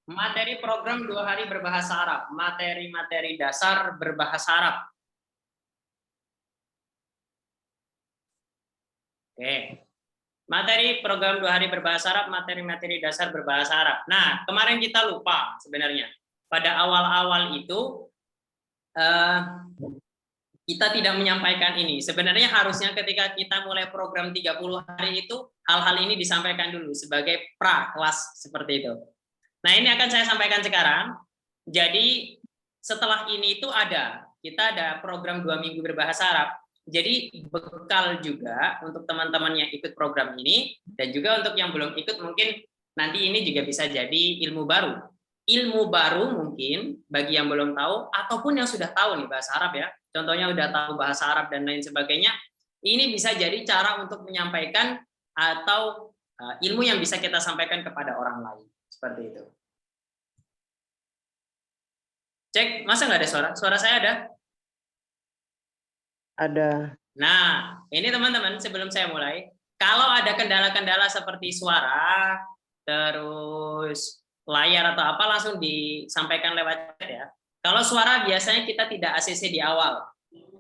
Materi program 2 hari berbahasa Arab, materi-materi dasar berbahasa Arab. Oke. Materi program 2 hari berbahasa Arab, materi-materi dasar berbahasa Arab. Nah, kemarin kita lupa sebenarnya. Pada awal-awal itu kita tidak menyampaikan ini. Sebenarnya harusnya ketika kita mulai program 30 hari itu, hal-hal ini disampaikan dulu sebagai pra-kelas seperti itu. Nah, ini akan saya sampaikan sekarang. Jadi, setelah ini itu kita ada program 2 minggu berbahasa Arab. Jadi, bekal juga untuk teman-teman yang ikut program ini, dan juga untuk yang belum ikut mungkin nanti ini juga bisa jadi ilmu baru. Ilmu baru mungkin bagi yang belum tahu, ataupun yang sudah tahu nih bahasa Arab ya. Contohnya udah tahu bahasa Arab dan lain sebagainya. Ini bisa jadi cara untuk menyampaikan atau ilmu yang bisa kita sampaikan kepada orang lain. Seperti itu. Cek, masa nggak ada suara? Suara saya ada? Ada. Nah, ini teman-teman sebelum saya mulai, kalau ada kendala-kendala seperti suara, terus layar atau apa langsung disampaikan lewat chat ya. Kalau suara biasanya kita tidak ACC di awal.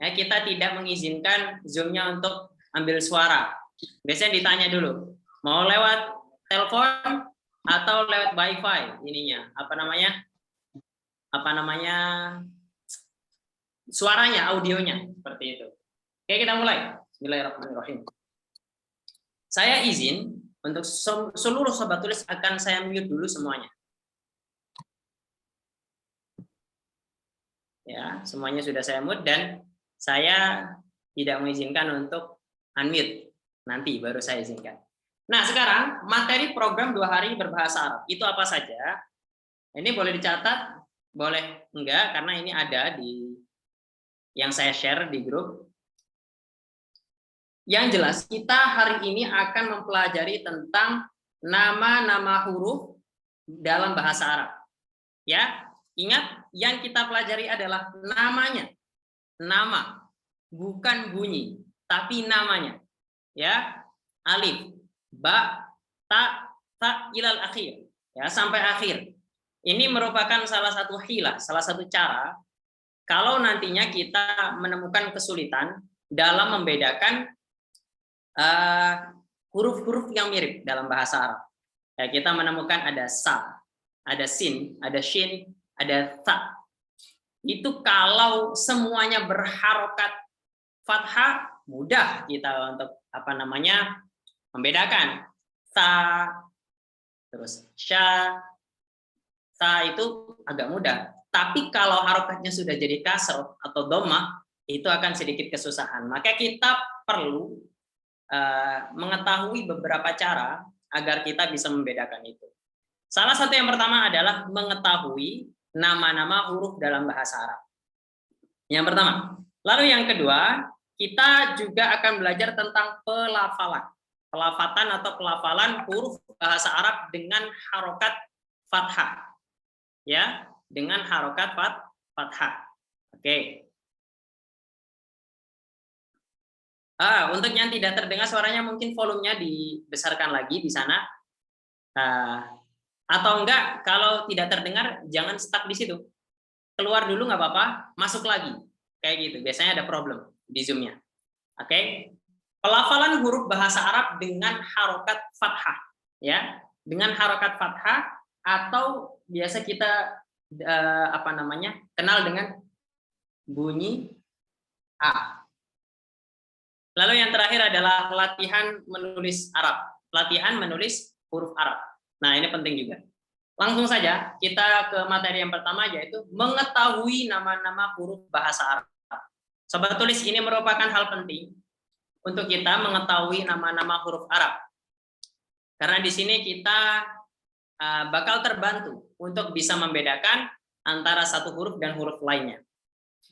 Ya, kita tidak mengizinkan Zoom-nya untuk ambil suara. Biasanya ditanya dulu, mau lewat telepon atau lewat WiFi ininya, apa namanya suaranya, audionya seperti itu. Oke, kita mulai. Bismillahirrahmanirrahim. Saya izin untuk seluruh sobat tulis akan saya mute dulu semuanya. Ya, semuanya sudah saya mute dan saya tidak mengizinkan untuk unmute. Nanti baru saya izinkan. Nah, sekarang materi program 2 hari berbahasa Arab. Itu apa saja? Ini boleh dicatat, boleh enggak, karena ini ada di yang saya share di grup. Yang jelas, kita hari ini akan mempelajari tentang nama-nama huruf dalam bahasa Arab. Ya, ingat yang kita pelajari adalah namanya. Nama, bukan bunyi, tapi namanya. Ya, alif, ba, ta, ilal akhir. Ya, sampai akhir. Ini merupakan salah satu hilah, salah satu cara kalau nantinya kita menemukan kesulitan dalam membedakan huruf-huruf yang mirip dalam bahasa Arab. Ya, kita menemukan ada sa, ada sin, ada shin, ada ta. Itu kalau semuanya berharokat fathah, mudah kita untuk membedakan. Ta, terus sya, ta itu agak mudah. Tapi kalau harokatnya sudah jadi kasroh atau dhammah, itu akan sedikit kesusahan. Maka kita perlu mengetahui beberapa cara agar kita bisa membedakan itu. Salah satu yang pertama adalah mengetahui nama-nama huruf dalam bahasa Arab. Yang pertama. Lalu yang kedua, kita juga akan belajar tentang pelafalan. Pelafatan atau pelafalan huruf bahasa Arab dengan harokat fathah. Ya, dengan harokat fathah. Oke. Untuk yang tidak terdengar suaranya mungkin volumenya dibesarkan lagi di sana. Atau enggak, kalau tidak terdengar jangan stuck di situ. Keluar dulu nggak apa-apa, masuk lagi. Kayak gitu. Biasanya ada problem di Zoom-nya. Oke. Pelafalan huruf bahasa Arab dengan harokat fathah. Ya, dengan harokat fathah atau biasa kita kenal dengan bunyi A. Lalu yang terakhir adalah latihan menulis Arab. Latihan menulis huruf Arab. Nah, ini penting juga. Langsung saja kita ke materi yang pertama, yaitu mengetahui nama-nama huruf bahasa Arab. Sobat tulis, ini merupakan hal penting untuk kita mengetahui nama-nama huruf Arab. Karena di sini kita bakal terbantu untuk bisa membedakan antara satu huruf dan huruf lainnya.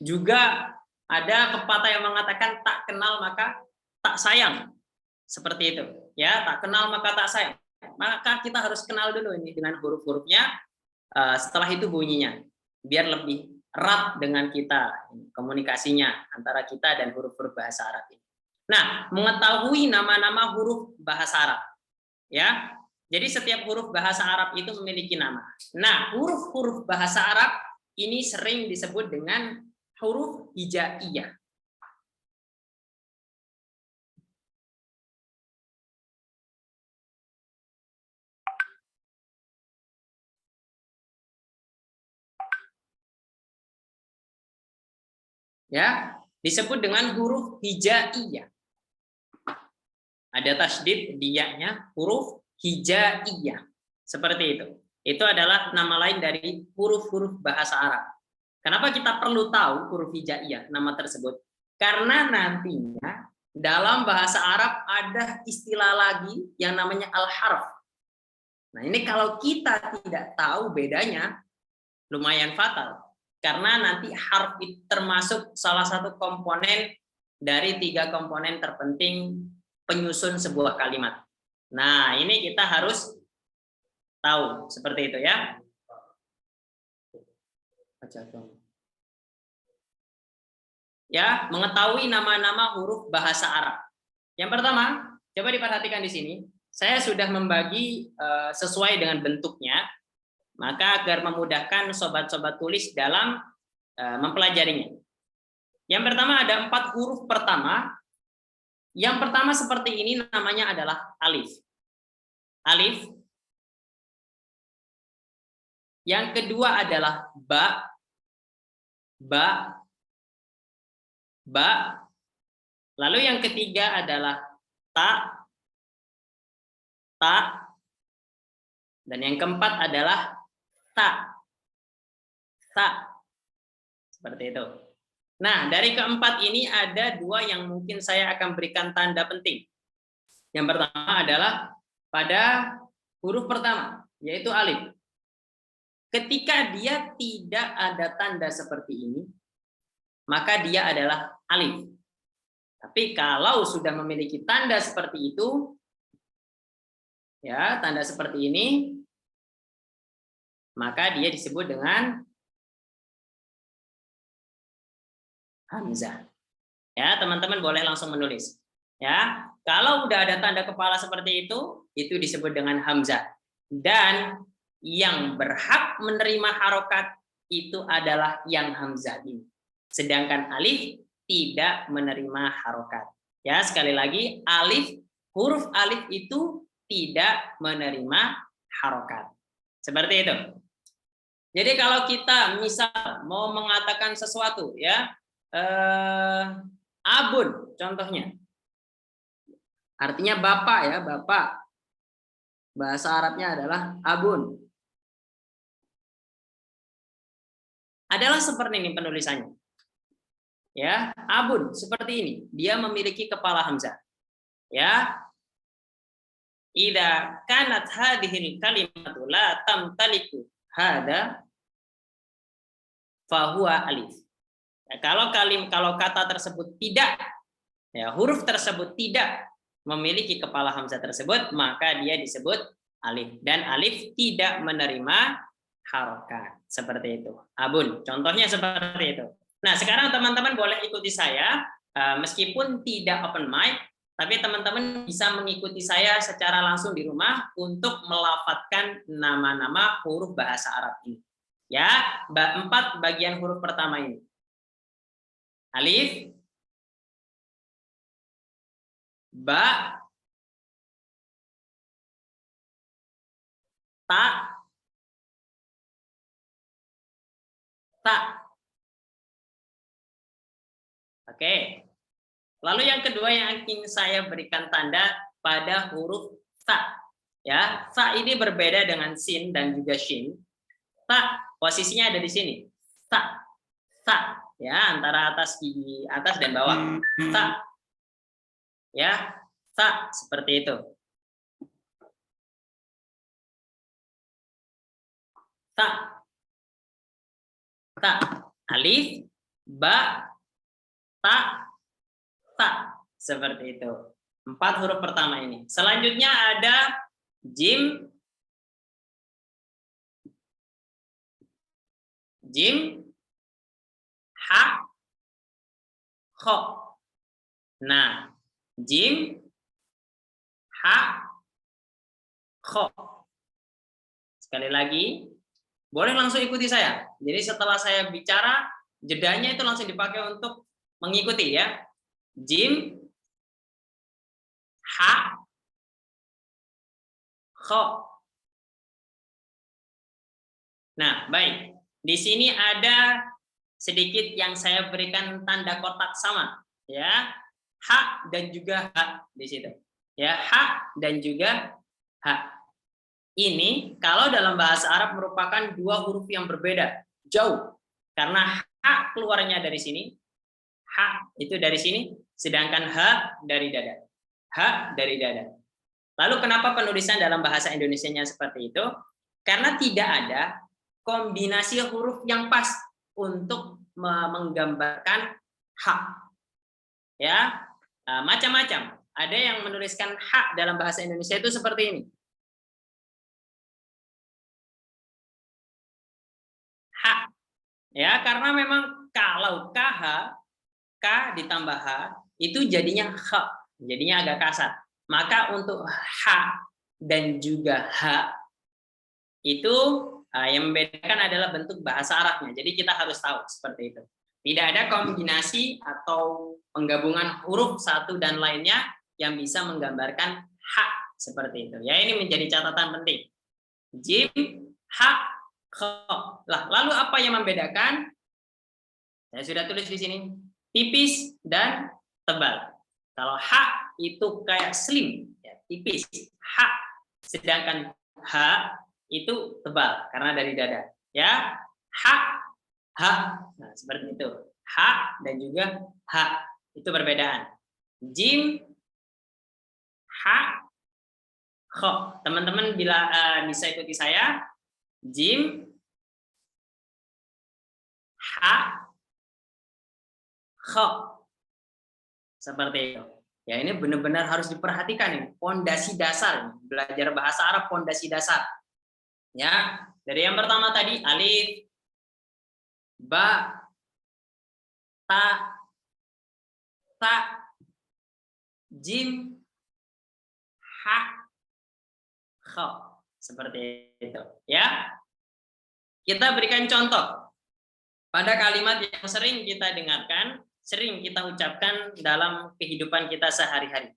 Juga ada pepatah yang mengatakan tak kenal maka tak sayang. Seperti itu. Ya, tak kenal maka tak sayang. Maka kita harus kenal dulu ini dengan huruf-hurufnya, setelah itu bunyinya. Biar lebih erat dengan kita komunikasinya antara kita dan huruf-huruf bahasa Arab ini. Nah, mengetahui nama-nama huruf bahasa Arab. Ya. Jadi setiap huruf bahasa Arab itu memiliki nama. Nah, huruf-huruf bahasa Arab ini sering disebut dengan huruf hijaiyah. Ya, disebut dengan huruf hijaiyah. Ada tasydid dia-nya, huruf hijaiyah. Seperti itu. Itu adalah nama lain dari huruf-huruf bahasa Arab. Kenapa kita perlu tahu huruf hijaiyah, nama tersebut? Karena nantinya dalam bahasa Arab ada istilah lagi yang namanya al-harf. Nah, ini kalau kita tidak tahu bedanya, lumayan fatal. Karena nanti harf itu termasuk salah satu komponen dari 3 komponen terpenting penyusun sebuah kalimat. Nah, ini kita harus tahu seperti itu ya. Ya, mengetahui nama-nama huruf bahasa Arab. Yang pertama, coba diperhatikan di sini. Saya sudah membagi sesuai dengan bentuknya, maka agar memudahkan sobat-sobat tulis dalam mempelajarinya. Yang pertama ada 4 huruf pertama. Yang pertama seperti ini namanya adalah alif. Alif. Yang kedua adalah ba. Ba. Ba. Lalu yang ketiga adalah ta. Ta. Dan yang keempat adalah ta. Ta. Seperti itu. Nah, dari keempat ini ada 2 yang mungkin saya akan berikan tanda penting. Yang pertama adalah pada huruf pertama, yaitu alif. Ketika dia tidak ada tanda seperti ini, maka dia adalah alif. Tapi kalau sudah memiliki tanda seperti itu, ya, tanda seperti ini, maka dia disebut dengan hamzah. Ya, teman-teman boleh langsung menulis. Ya, kalau udah ada tanda kepala seperti itu disebut dengan hamzah. Dan yang berhak menerima harokat itu adalah yang hamzah ini. Sedangkan alif tidak menerima harokat. Ya, sekali lagi, alif, huruf alif itu tidak menerima harokat. Seperti itu. Jadi kalau kita misal mau mengatakan sesuatu, ya, abun contohnya, artinya bapak, ya, bapak. Bahasa Arabnya adalah abun. Adalah seperti ini penulisannya. Ya, abun seperti ini. Dia memiliki kepala hamzah. Ya. Idza kanat hadhil kalimatu la tamtaliku hada fahuwa alif. Ya, kalau kata tersebut tidak, ya, huruf tersebut tidak memiliki kepala hamzah tersebut, maka dia disebut alif. Dan alif tidak menerima harokat. Seperti itu. Abun, contohnya seperti itu. Nah, sekarang teman-teman boleh ikuti saya, meskipun tidak open mic, tapi teman-teman bisa mengikuti saya secara langsung di rumah untuk melafadzkan nama-nama huruf bahasa Arab ini. Ya, 4 bagian huruf pertama ini. Alif, ba, ta, ta. Oke. Lalu yang kedua yang ingin saya berikan tanda pada huruf ta. Ya, ta ini berbeda dengan sin dan juga shin. Ta posisinya ada di sini. Ta. Ta, ya, antara atas gigi atas dan bawah. Ta. Ya, ta seperti itu. Ta. Ta. Alif, ba, ta, ta. Seperti itu. 4 huruf pertama ini. Selanjutnya ada jim, jim, ha, kho. Nah, jim, ha, kho. Sekali lagi, boleh langsung ikuti saya. Jadi setelah saya bicara, jedanya itu langsung dipakai untuk mengikuti ya. Jim, ha, kho. Nah, baik. Di sini ada sedikit yang saya berikan tanda kotak sama, ya. Ha dan juga ha di situ. Ya, ha dan juga ha. Ini kalau dalam bahasa Arab merupakan dua huruf yang berbeda, jauh. Karena ha keluarnya dari sini, ha itu dari sini, sedangkan ha dari dada. Ha dari dada. Lalu kenapa penulisan dalam bahasa Indonesianya seperti itu? Karena tidak ada kombinasi huruf yang pas untuk menggambarkan ha. Ya, macam-macam. Ada yang menuliskan ha dalam bahasa Indonesia itu seperti ini. Ha. Ya, karena memang kalau kh, k ditambah h itu jadinya kh, jadinya agak kasar. Maka untuk ha dan juga h itu yang membedakan adalah bentuk bahasa Arabnya. Jadi kita harus tahu seperti itu. Tidak ada kombinasi atau penggabungan huruf satu dan lainnya yang bisa menggambarkan ha seperti itu. Ya, ini menjadi catatan penting. Jim, ha, kho. Lah, lalu apa yang membedakan? Saya sudah tulis di sini. Tipis dan tebal. Kalau ha itu kayak slim, ya, tipis. Ha. Sedangkan ha itu tebal karena dari dada. Ya, ha, ha. Nah, seperti itu. Ha dan juga ha itu perbedaan. Jim, ha, kho. Teman-teman bila bisa ikuti saya. Jim, ha, kho. Seperti itu. Ya, ini benar-benar harus diperhatikan nih, pondasi dasar. Belajar bahasa Arab pondasi dasar. Ya, dari yang pertama tadi alif, ba, ta, jim, ha, kho. Seperti itu, ya. Kita berikan contoh pada kalimat yang sering kita dengarkan, sering kita ucapkan dalam kehidupan kita sehari-hari.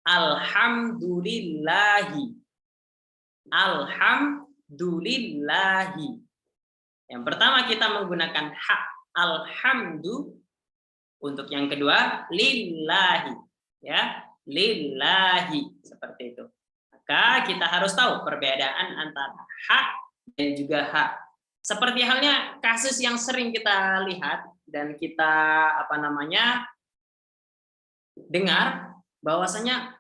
Alhamdulillahi. Alhamdulillahi. Yang pertama kita menggunakan ha, alhamdu. Untuk yang kedua lillahi, ya, lillahi, seperti itu. Maka kita harus tahu perbedaan antara ha dan juga ha. Seperti halnya kasus yang sering kita lihat dan kita dengar, bahwasanya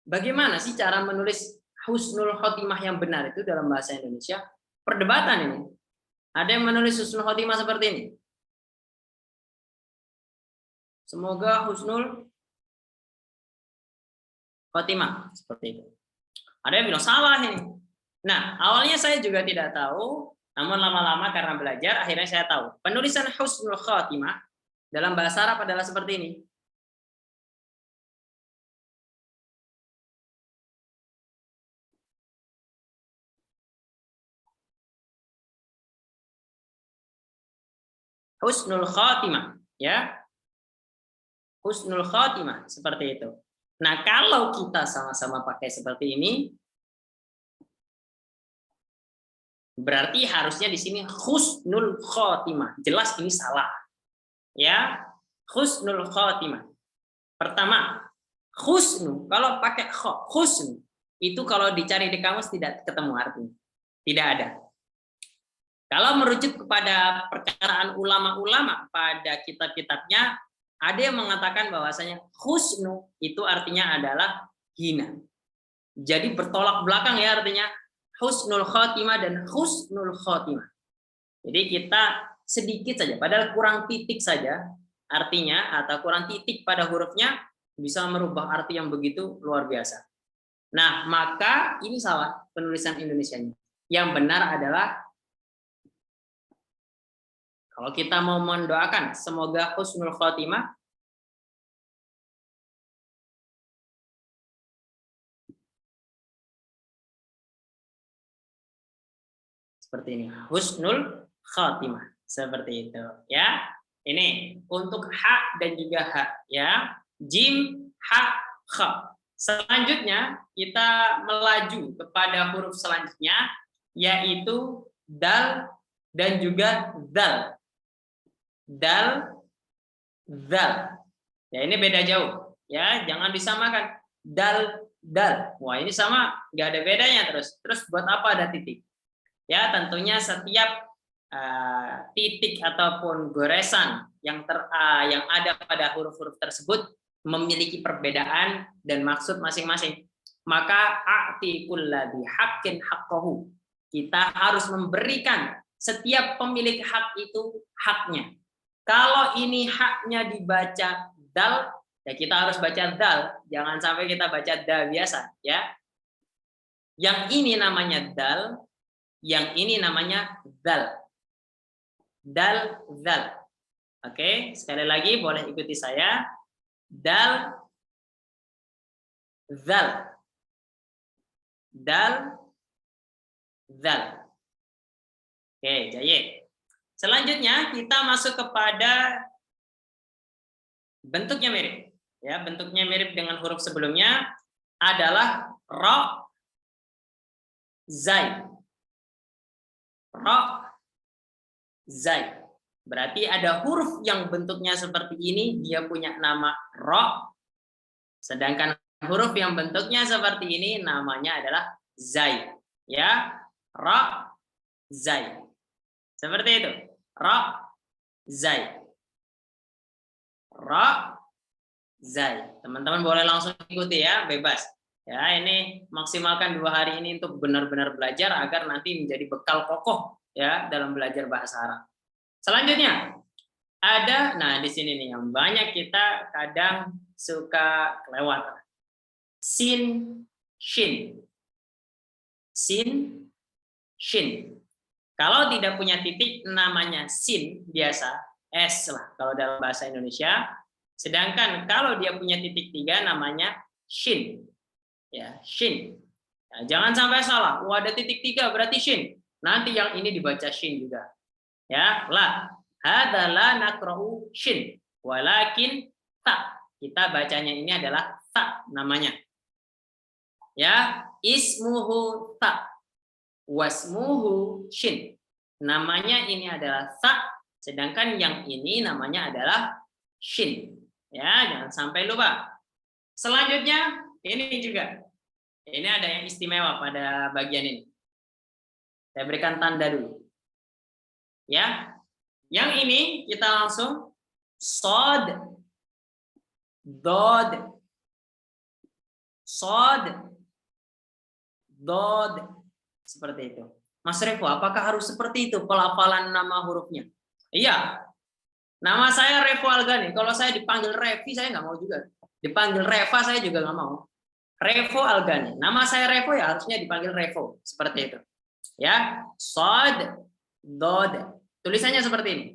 bagaimana sih cara menulis husnul khotimah yang benar itu dalam bahasa Indonesia? Perdebatan ini. Ada yang menulis husnul khotimah seperti ini. Semoga husnul khotimah, seperti itu. Ada yang bilang salah ini. Nah, awalnya saya juga tidak tahu, namun lama-lama karena belajar akhirnya saya tahu. Penulisan husnul khotimah dalam bahasa Arab adalah seperti ini. Husnul khotimah, ya. Husnul khotimah, seperti itu. Nah, kalau kita sama-sama pakai seperti ini, berarti harusnya di sini husnul khotimah. Jelas ini salah. Ya, husnul khotimah. Pertama, husnu, kalau pakai kho, husnu, itu kalau dicari di kamus tidak ketemu artinya. Tidak ada. Kalau merujuk kepada perkataan ulama-ulama pada kitab-kitabnya, ada yang mengatakan bahwasanya husnu itu artinya adalah hina. Jadi bertolak belakang ya artinya husnul khotimah dan husnul khotimah. Jadi kita sedikit saja, padahal kurang titik saja artinya atau kurang titik pada hurufnya bisa merubah arti yang begitu luar biasa. Nah, maka ini salah penulisan Indonesianya. Yang benar adalah kalau kita mau mendoakan semoga husnul khotimah, Seperti ini. Husnul khatimah. Seperti itu, ya. Ini untuk ha dan juga ha, ya. Jim, ha, kha. Selanjutnya kita melaju kepada huruf selanjutnya, yaitu dal dan juga dal. Dal, zal. Ya, ini beda jauh. Ya, jangan disamakan. Dal, dal. Wah, ini sama, nggak ada bedanya terus. Terus buat apa ada titik? Ya, tentunya setiap titik ataupun goresan yang ada pada huruf-huruf tersebut memiliki perbedaan dan maksud masing-masing. Maka a'ti kulladzi haqqin haqqahu. Kita harus memberikan setiap pemilik hak itu haknya. Kalau ini haknya dibaca dal, ya kita harus baca dal. Jangan sampai kita baca da biasa, ya. Yang ini namanya dal, yang ini namanya dal. Dal, dal. Oke, sekali lagi boleh ikuti saya. Dal, dal. Dal, dal. Oke, jayid. Selanjutnya kita masuk kepada bentuknya mirip. Ya, bentuknya mirip dengan huruf sebelumnya adalah ra, zai. Ra, zai. Berarti ada huruf yang bentuknya seperti ini, dia punya nama ra. Sedangkan huruf yang bentuknya seperti ini namanya adalah zai. Ya, ra, zai. Seperti itu. Ra, zai. Ra, zai. Teman-teman boleh langsung ikuti ya, bebas. Ya, ini maksimalkan 2 hari ini untuk benar-benar belajar agar nanti menjadi bekal kokoh ya dalam belajar bahasa Arab. Selanjutnya ada, nah di sini nih yang banyak kita kadang suka kelewat. Sin, shin. Sin, shin. Kalau tidak punya titik namanya sin biasa, S lah kalau dalam bahasa Indonesia. Sedangkan kalau dia punya titik 3 namanya shin. Ya, shin. Nah, jangan sampai salah. Oh, ada titik 3 berarti shin. Nanti yang ini dibaca shin juga. Ya, la. Hadza la naqra'u shin, walakin ta. Kita bacanya ini adalah ta namanya. Ya, ismuhu ta. Wasmuhu shin. Namanya ini adalah ta, sedangkan yang ini namanya adalah shin. Ya, jangan sampai lupa. Selanjutnya ini juga. Ini ada yang istimewa pada bagian ini. Saya berikan tanda dulu. Ya. Yang ini kita langsung sod, dod, sod, dod, seperti itu. Mas Revo, apakah harus seperti itu pelafalan nama hurufnya? Iya. Nama saya Revo Algani. Kalau saya dipanggil Revi, saya nggak mau juga. Dipanggil Reva, saya juga nggak mau. Revo Algani. Nama saya Revo, ya harusnya dipanggil Revo. Seperti itu. Ya, sod, dod. Tulisannya seperti ini.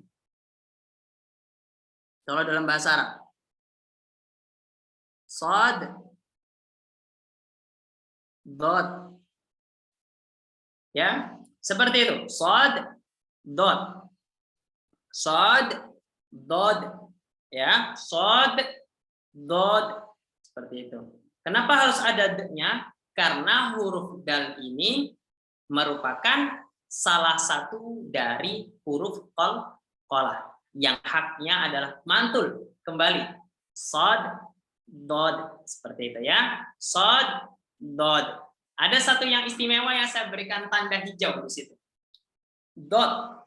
Kalau dalam bahasa Arab. Sod, dod. Ya, seperti itu. Sod, dod. Sod, dod. Ya, sod, dod. Seperti itu. Kenapa harus ada d-nya? Karena huruf dal ini merupakan salah satu dari huruf qalqalah yang haknya adalah mantul kembali. Sod, dod. Seperti itu ya. Sod, dod. Ada satu yang istimewa yang saya berikan tanda hijau di situ. Dot.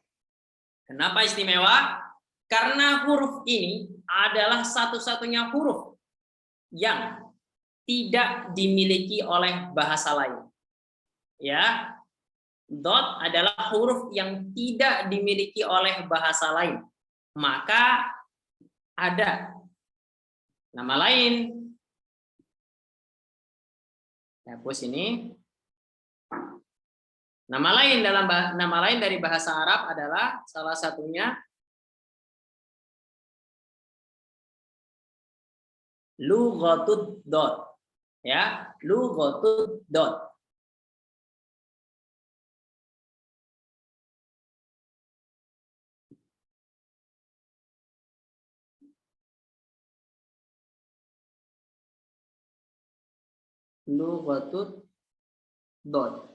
Kenapa istimewa? Karena huruf ini adalah satu-satunya huruf yang tidak dimiliki oleh bahasa lain. Ya. Dot adalah huruf yang tidak dimiliki oleh bahasa lain. Maka ada nama lain. Hapus ini. Nama lain dari bahasa Arab adalah salah satunya lughatud dot. Ya, lughatud dot. Lughatud dot.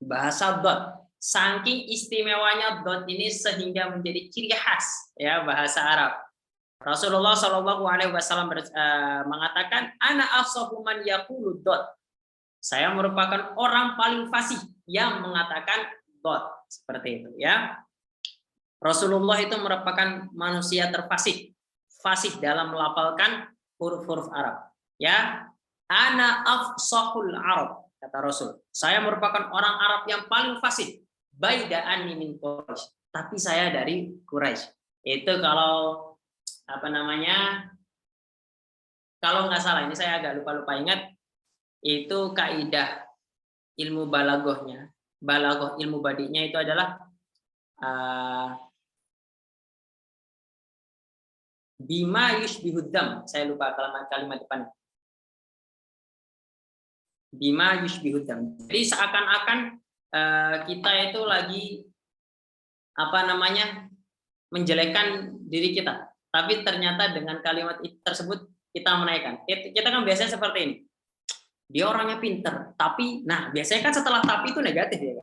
Bahasa dot. Saking istimewanya dot ini sehingga menjadi ciri khas ya bahasa Arab. Rasulullah Shallallahu Alaihi Wasallam mengatakan, "Ana afsahu man yaqulu dot." Saya merupakan orang paling fasih yang mengatakan dot, seperti itu ya. Rasulullah itu merupakan manusia terfasih, fasih dalam melafalkan huruf-huruf Arab. Ya, ana afsahul Arab, kata Rasul. Saya merupakan orang Arab yang paling fasih. Baida'ani min Quraisy. Tapi saya dari Quraisy. Itu kalau apa namanya? Kalau nggak salah, ini saya agak lupa ingat. Itu kaidah ilmu balaghahnya. Balaghah ilmu badinya itu adalah bima yushbihuddam. Saya lupa kalimat depannya. Bima yushbihuddam. Jadi seakan-akan kita itu lagi apa namanya menjelekkan diri kita, tapi ternyata dengan kalimat tersebut kita menaikkan. Kita kan biasanya seperti ini. Dia orangnya pinter, tapi nah biasanya kan setelah tapi itu negatif ya.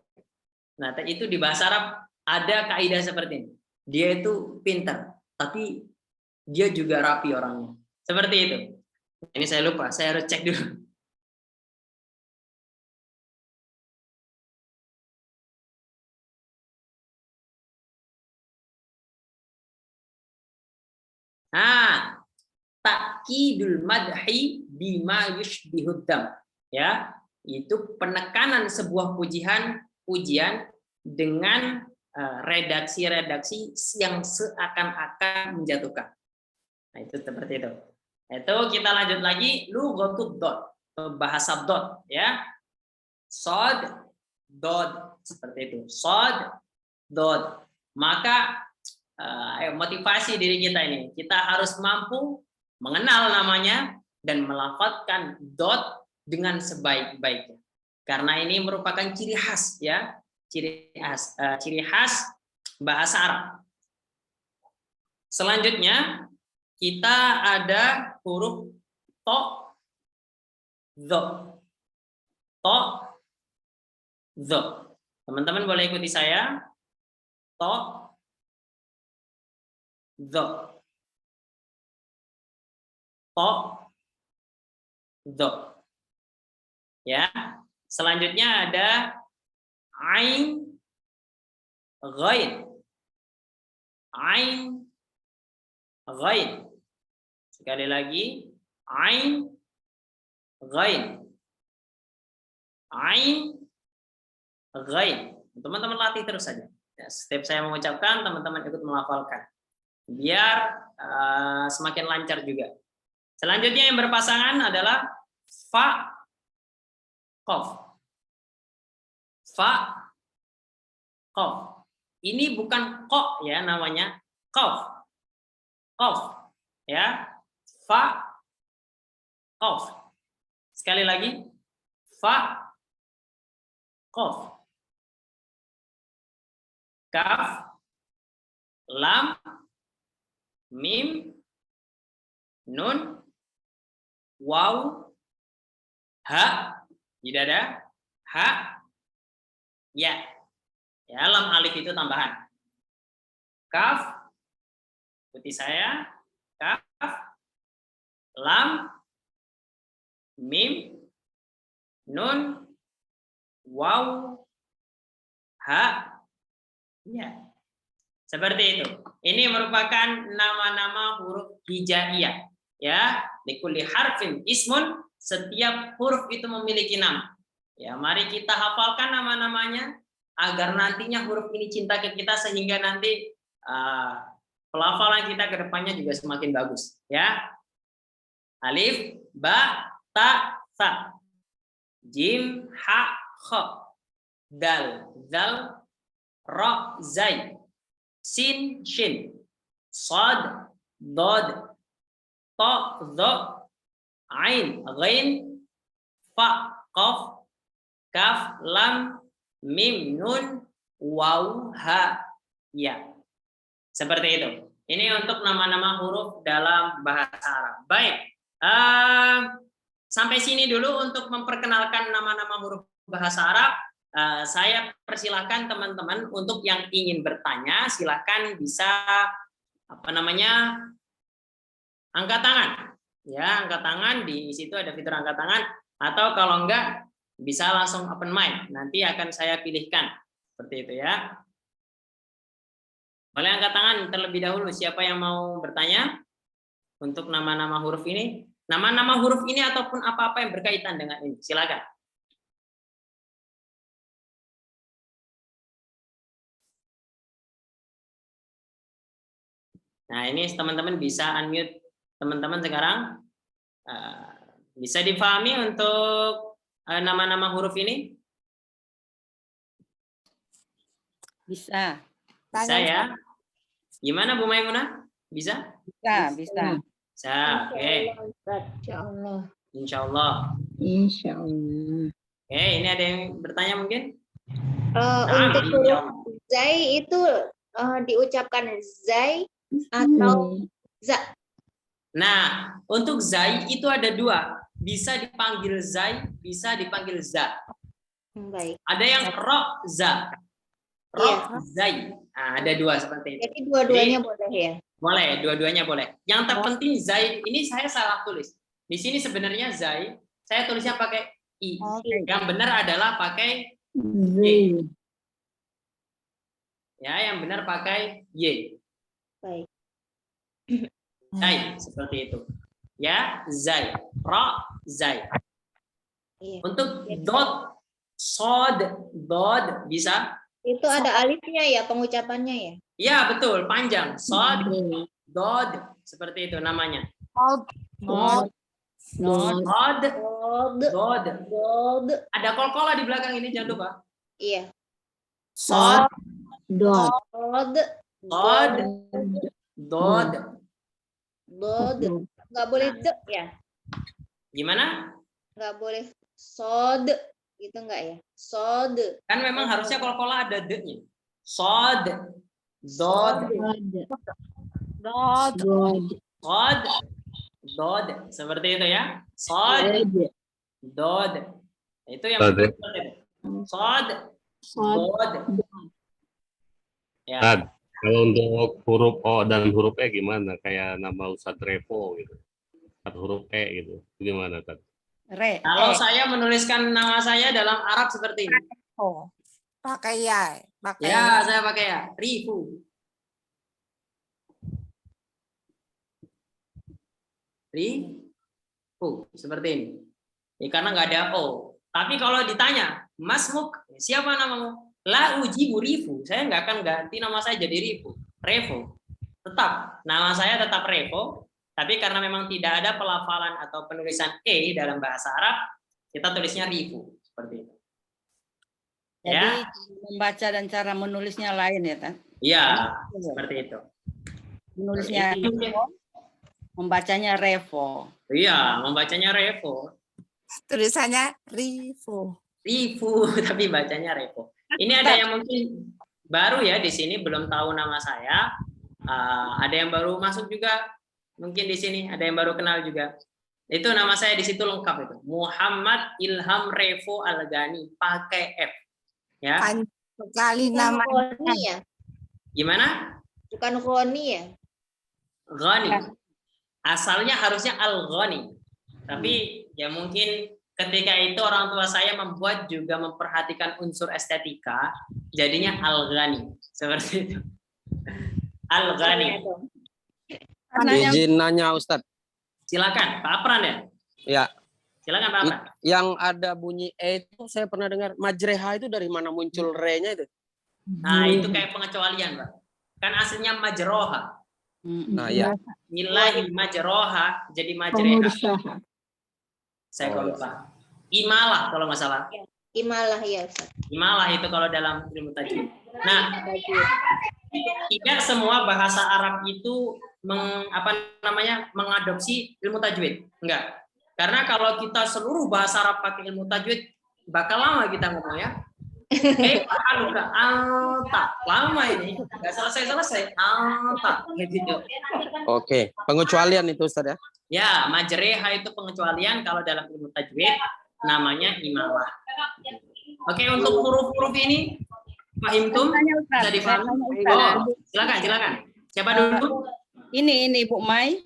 Nah itu di bahasa Arab ada kaidah seperti ini. Dia itu pinter, tapi dia juga rapi orangnya. Seperti itu. Ini saya lupa, saya harus cek dulu. Nah, takkidul madhi bima yushbihuddam. Ya, itu penekanan sebuah pujian dengan redaksi-redaksi yang seakan-akan menjatuhkan. Nah, itu seperti itu. Itu kita lanjut lagi lughatud dot, bahasa dot ya. Sod dot seperti itu. Sod dot. Maka motivasi diri kita ini, kita harus mampu mengenal namanya dan melafadzkan dot dengan sebaik-baiknya. Karena ini merupakan ciri khas ya, ciri khas bahasa Arab. Selanjutnya kita ada huruf to, zo, to, zo. Teman-teman boleh ikuti saya. To, zo, to, zo. Ya. Selanjutnya ada ain, ghain. Ain, ghain. Sekali lagi, ain, ghain. Ain, ghain. Teman-teman latih terus saja. Ya, setiap saya mengucapkan, teman-teman ikut melafalkan. Biar semakin lancar juga. Selanjutnya yang berpasangan adalah fa, qaf. Fa, qaf. Ini bukan kok ya namanya, qaf. Qaf ya. Fa, qaf. Sekali lagi, fa, qaf. Kaf, lam, mim, nun, waw, ha, tidak ada, ha, ya. Ya, lam alif itu tambahan. Kaf, ikuti saya, kaf, lam, mim, nun, waw, ha, ya. Seperti itu. Ini merupakan nama-nama huruf hijaiyah. Ya, likulli harfin ismun, setiap huruf itu memiliki nama. Ya, mari kita hafalkan nama-namanya agar nantinya huruf ini cinta ke kita sehingga nanti pelafalan kita ke depannya juga semakin bagus. Ya, alif, ba, ta, sa, jim, ha, kha, dal, zal, ra, zai, sin, shin, sad, dod, ta, dha, ain, ghain, fa, qaf, kaf, lam, mim, nun, waw, ha, ya. Seperti itu. Ini untuk nama-nama huruf dalam bahasa Arab. Baik. Sampai sini dulu untuk memperkenalkan nama-nama huruf bahasa Arab. Saya persilahkan teman-teman untuk yang ingin bertanya, silakan bisa angkat tangan. Ya, angkat tangan, di situ ada fitur angkat tangan, atau kalau enggak bisa langsung open mic. Nanti akan saya pilihkan. Seperti itu ya. Boleh angkat tangan terlebih dahulu siapa yang mau bertanya untuk nama-nama huruf ini. Nama-nama huruf ini ataupun apa-apa yang berkaitan dengan ini. Silakan. Nah, ini teman-teman bisa unmute teman-teman sekarang. Bisa dipahami untuk nama-nama huruf ini? Bisa. Bisa ya. Gimana Bu Maimunah? Bisa? Bisa. Bisa. Oke. Insyaallah. Insyaallah. Insyaallah. Oke, ini ada yang bertanya mungkin? Untuk huruf zai itu diucapkan zai atau za? Nah, untuk zai itu ada dua. Bisa dipanggil zai, bisa dipanggil za. Baik. Ada yang ro za. Ro zai. Nah, ada dua seperti itu. Jadi dua-duanya boleh ya? Boleh, dua-duanya boleh. Yang terpenting zai, ini saya salah tulis. Di sini sebenarnya zai, saya tulisnya pakai i. Yang benar adalah pakai y. Ya, yang benar pakai y. Baik. Zai, seperti itu. Ya, zai. Ra, zai. Iya. Untuk dot, sod, dod, bisa? Itu ada alifnya ya pengucapannya ya? Ya, betul. Panjang. Sod, dod. Seperti itu namanya. Dod. Dod, Dod. dod. Dod. Ada kol-kola di belakang ini, jangan lupa. Iya. Sod, Dod. dod, dod. Dod. Nggak boleh de ya? Gimana? Nggak boleh sod. Gitu nggak ya? Sod. Kan memang harusnya kol-kola ada de-nya. Sod, dod, Dod. sod, dod. Seperti itu ya. Sod, dod. Itu yang Sod. sod, dod. Ya. Tad, kalau untuk huruf O dan huruf E gimana? Kayak nama Ustadz Revo gitu. Atau huruf E gitu. Gimana, Tad? Kalau saya menuliskan nama saya dalam Arab seperti ini. Oh, pakai ya, Ya, saya pakai ya. Rifu. Rifu. Seperti ini. Ya, karena nggak ada O. Tapi kalau ditanya, Mas Muk, siapa namamu? La ujibu Rifu. Saya nggak akan ganti nama saya jadi Rifu. Revo. Tetap. Nama saya tetap Revo. Tapi karena memang tidak ada pelafalan atau penulisan E dalam bahasa Arab, kita tulisnya Rifu. Seperti itu. Jadi Ya. membaca dan cara menulisnya lain ya, Tan? Iya, seperti itu. Menulisnya Revo, membacanya Revo. Iya, membacanya Revo. tulisannya Rivo. Rifu, tapi bacanya Revo. Ini ada yang mungkin baru ya di sini, belum tahu nama saya. Ada yang baru masuk juga, mungkin di sini ada yang baru kenal juga. Itu nama saya di situ lengkap itu. Muhammad Ilham Revo Al-Ghani, pakai F. Ya. Panjang sekali Bukan nama. Roni ya? Gimana? Bukan Roni ya? Ghani. Asalnya harusnya Al-Ghani. Tapi ya mungkin ketika itu orang tua saya membuat juga memperhatikan unsur estetika, jadinya Al-Ghani. Seperti itu. Al-Ghani. Izin nanya Ustadz. Silakan, Pak Apran ya? Ya, Silakan Pak Apran. yang ada bunyi E itu saya pernah dengar. Majreha itu dari mana muncul re-nya itu? Nah, itu kayak pengecualian, Pak. Kan aslinya majroha. Nah, ya. Nilai majroha jadi majreha. Saya kalau lupa. Imalah kalau nggak salah. Imalah ya Ustaz. Imalah itu kalau dalam ilmu tajwid. Nah, tidak semua bahasa Arab itu mengadopsi ilmu tajwid. Enggak. Karena kalau kita seluruh bahasa Arab pakai ilmu tajwid, bakal lama kita ngomong ya. Alta. Lama ini. Enggak selesai-selesai. Alta. Gitu. Oke, pengecualian itu Ustadz ya. Ya, majreha itu pengecualian, kalau dalam ilmu tajwid namanya imalah. Oke, untuk huruf-huruf ini fahimtum? Tanya, Ustaz. Bisa dipahami? Saya tanya, Ustaz. Oh, silakan. Siapa dulu? Ini Bu Mai.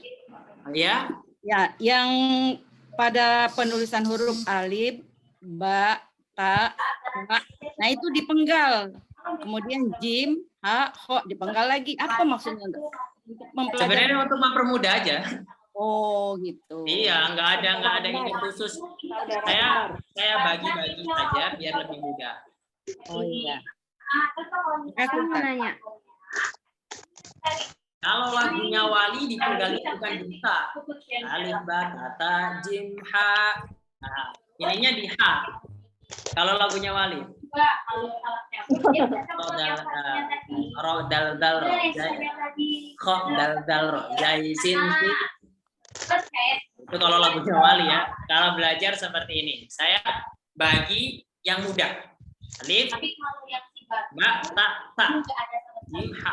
Ya, Ya, yang pada penulisan huruf alif, ba, ta, ha. Nah itu dipenggal. Kemudian jim, ha, ho dipenggal lagi. Apa maksudnya? Untuk mempelajari. sebenarnya untuk mempermudah aja. Oh gitu. Iya, nggak ada ini khusus. Saya bagi-bagi saja biar lebih mudah. Oh iya. Aku mau nanya. Kalau lagunya Wali dipenggal bukan bisa. Alif, ba, ta, jim, ha. Nah, ininya di ha. Kalau lagunya Wali. Ro, dal, ro, jai, kho, dal, ro, jai, sin, si. Itu kalau lagunya Wali ya. Kalau belajar seperti ini, saya bagi yang mudah. Alif, ba, ta, jim, ha.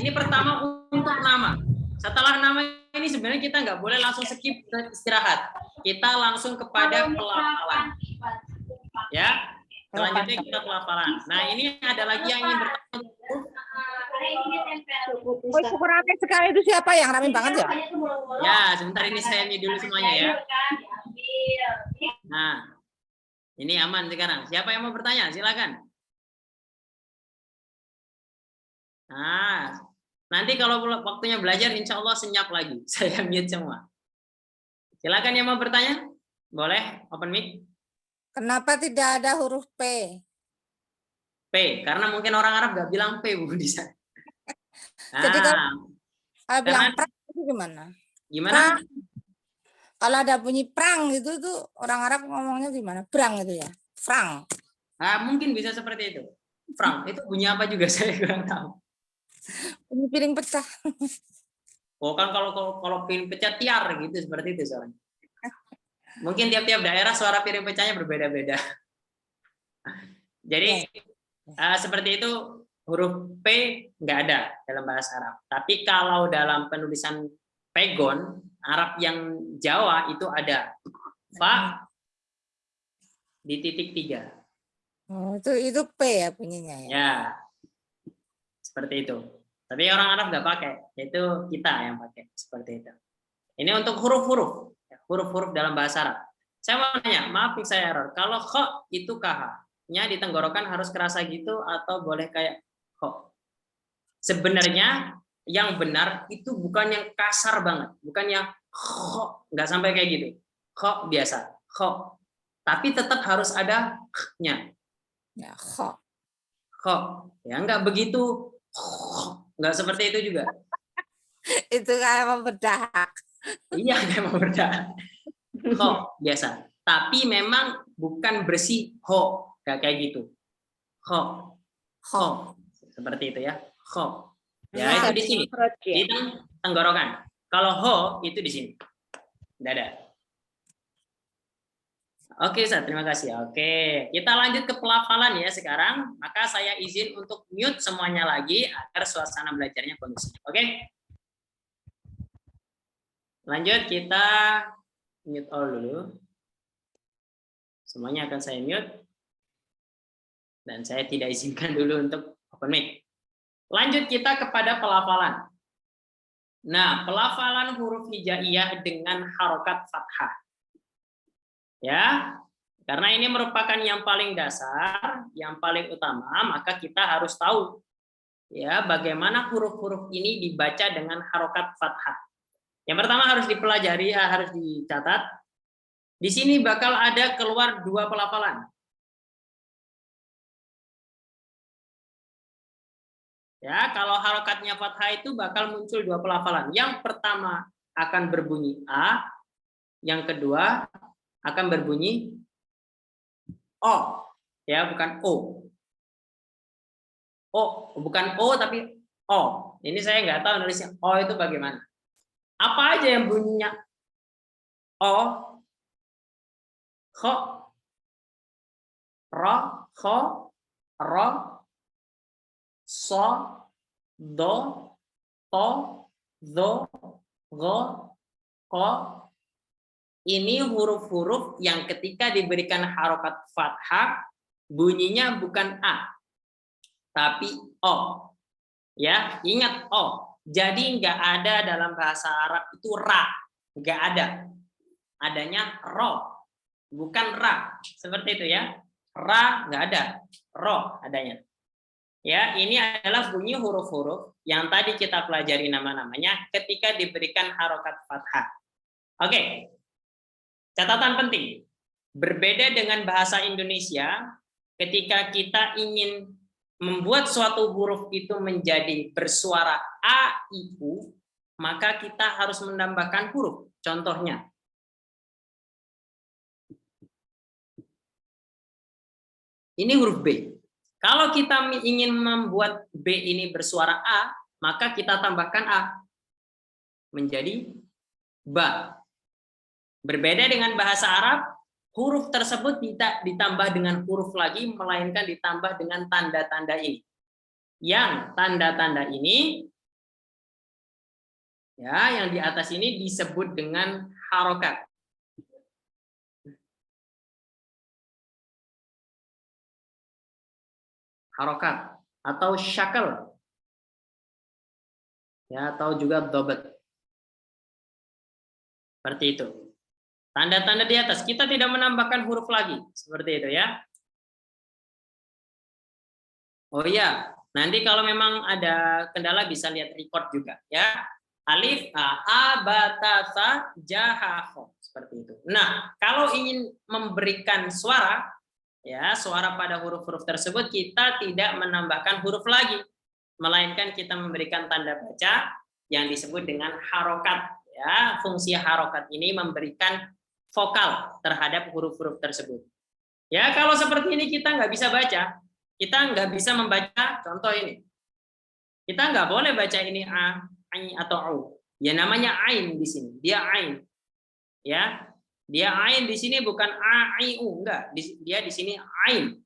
Ini pertama untuk nama. Setelah nama ini sebenarnya kita nggak boleh langsung skip istirahat. Kita langsung kepada pelafalan. Ya, selanjutnya kita pelafalan. Nah, ini ada lagi yang ingin bertanya. Cukup ramai sekali itu siapa yang ramai banget ya? Ya, sebentar ini saya mute dulu semuanya ya. Nah, ini aman sekarang. Siapa yang mau bertanya? Silakan. Nah, nanti kalau waktunya belajar, insya Allah senyap lagi. Saya mute semua. Silakan yang mau bertanya. Boleh, open mic. Kenapa tidak ada huruf P? P, karena mungkin orang Arab nggak bilang P, Bu, di sana. Jadi kalau bilang karena- prang itu gimana? Gimana? Kalau ada bunyi prang itu tuh orang Arab ngomongnya gimana? Prang itu ya. Frang. Nah, mungkin bisa seperti itu. Frank, itu bunyi apa juga saya kurang tahu. Bunyi piring pecah. Oh kan kalau piring pecah tiar gitu, seperti itu soalnya. Mungkin tiap-tiap daerah suara piring pecahnya berbeda-beda. Jadi seperti itu, huruf P nggak ada dalam bahasa Arab. Tapi kalau dalam penulisan pegon Arab yang Jawa itu ada fa di titik 3. Oh, itu P ya bunyinya ya. Ya, seperti itu. Tapi orang Arab nggak pakai, itu kita yang pakai seperti itu. Ini untuk huruf-huruf dalam bahasa Arab. Saya mau nanya, maaf nih saya error. Kalau kho itu kh-nya di tenggorokan harus kerasa gitu atau boleh kayak kho? Sebenarnya yang benar itu bukan yang kasar banget, bukan yang kho, nggak sampai kayak gitu. Kho biasa, kho. Tapi tetap harus ada nya. Ya, kho. Kho, ya nggak begitu, nggak seperti itu juga. Itu kayak membedah. Iya, kayak mau berdah. Kho biasa. Tapi memang bukan bersih ho, kayak gitu. Kho, kho, seperti itu ya. Kho. Ya itu di sini, di tenggorokan. Kalau ho itu di sini, dada. Oke, Ustaz, terima kasih. Oke, kita lanjut ke pelafalan ya sekarang. Maka saya izin untuk mute semuanya lagi agar suasana belajarnya kondusif. Oke? Lanjut, kita mute all dulu. Semuanya akan saya mute. Dan saya tidak izinkan dulu untuk open mic. Lanjut kita kepada pelafalan. Nah, pelafalan huruf hijaiyah dengan harokat fathah. Ya, karena ini merupakan yang paling dasar, yang paling utama, maka kita harus tahu ya bagaimana huruf-huruf ini dibaca dengan harokat fathah. Yang pertama harus dipelajari, harus dicatat. Di sini bakal ada keluar 2 pelafalan. Ya, kalau harokatnya fathah itu bakal muncul 2 pelafalan. Yang pertama akan berbunyi A, yang kedua akan berbunyi O, ya bukan O. O, bukan O tapi O. Ini saya nggak tahu nulisnya O itu bagaimana. Apa aja yang bunyinya O, Kho, Ro, Kho, Ro, So, Do, To, Do, Go, ko. Ini huruf-huruf yang ketika diberikan harokat fathah bunyinya bukan a, tapi o. Ya, ingat o. Jadi nggak ada dalam bahasa Arab itu ra, nggak ada. Adanya ro, bukan ra. Seperti itu ya. Ra nggak ada, ro adanya. Ya, ini adalah bunyi huruf-huruf yang tadi kita pelajari nama-namanya ketika diberikan harokat fathah. Oke. Catatan penting, berbeda dengan bahasa Indonesia, ketika kita ingin membuat suatu huruf itu menjadi bersuara a, i, u, maka kita harus menambahkan huruf. Contohnya, ini huruf B. Kalau kita ingin membuat B ini bersuara a, maka kita tambahkan a menjadi ba. Berbeda dengan bahasa Arab, huruf tersebut tidak ditambah dengan huruf lagi, melainkan ditambah dengan tanda-tanda ini. Yang tanda-tanda ini, ya, yang di atas ini disebut dengan harokat. Harokat atau syakal, ya, atau juga dobat. Seperti itu. Tanda-tanda di atas, kita tidak menambahkan huruf lagi. Seperti itu ya. Oh iya, nanti kalau memang ada kendala bisa lihat record juga ya. Alif, a, ba, ta, sa, ja, ha, ho. Seperti itu. Nah, kalau ingin memberikan suara, ya, suara pada huruf-huruf tersebut, kita tidak menambahkan huruf lagi. Melainkan kita memberikan tanda baca yang disebut dengan harokat. Ya, fungsi harokat ini memberikan vokal terhadap huruf-huruf tersebut. Ya, kalau seperti ini kita nggak bisa baca, kita nggak bisa membaca. Contoh ini, kita nggak boleh baca ini a, ai atau au. Ya namanya ain di sini, dia ain. Ya, dia ain di sini bukan a, ai, u, enggak. Dia di sini ain.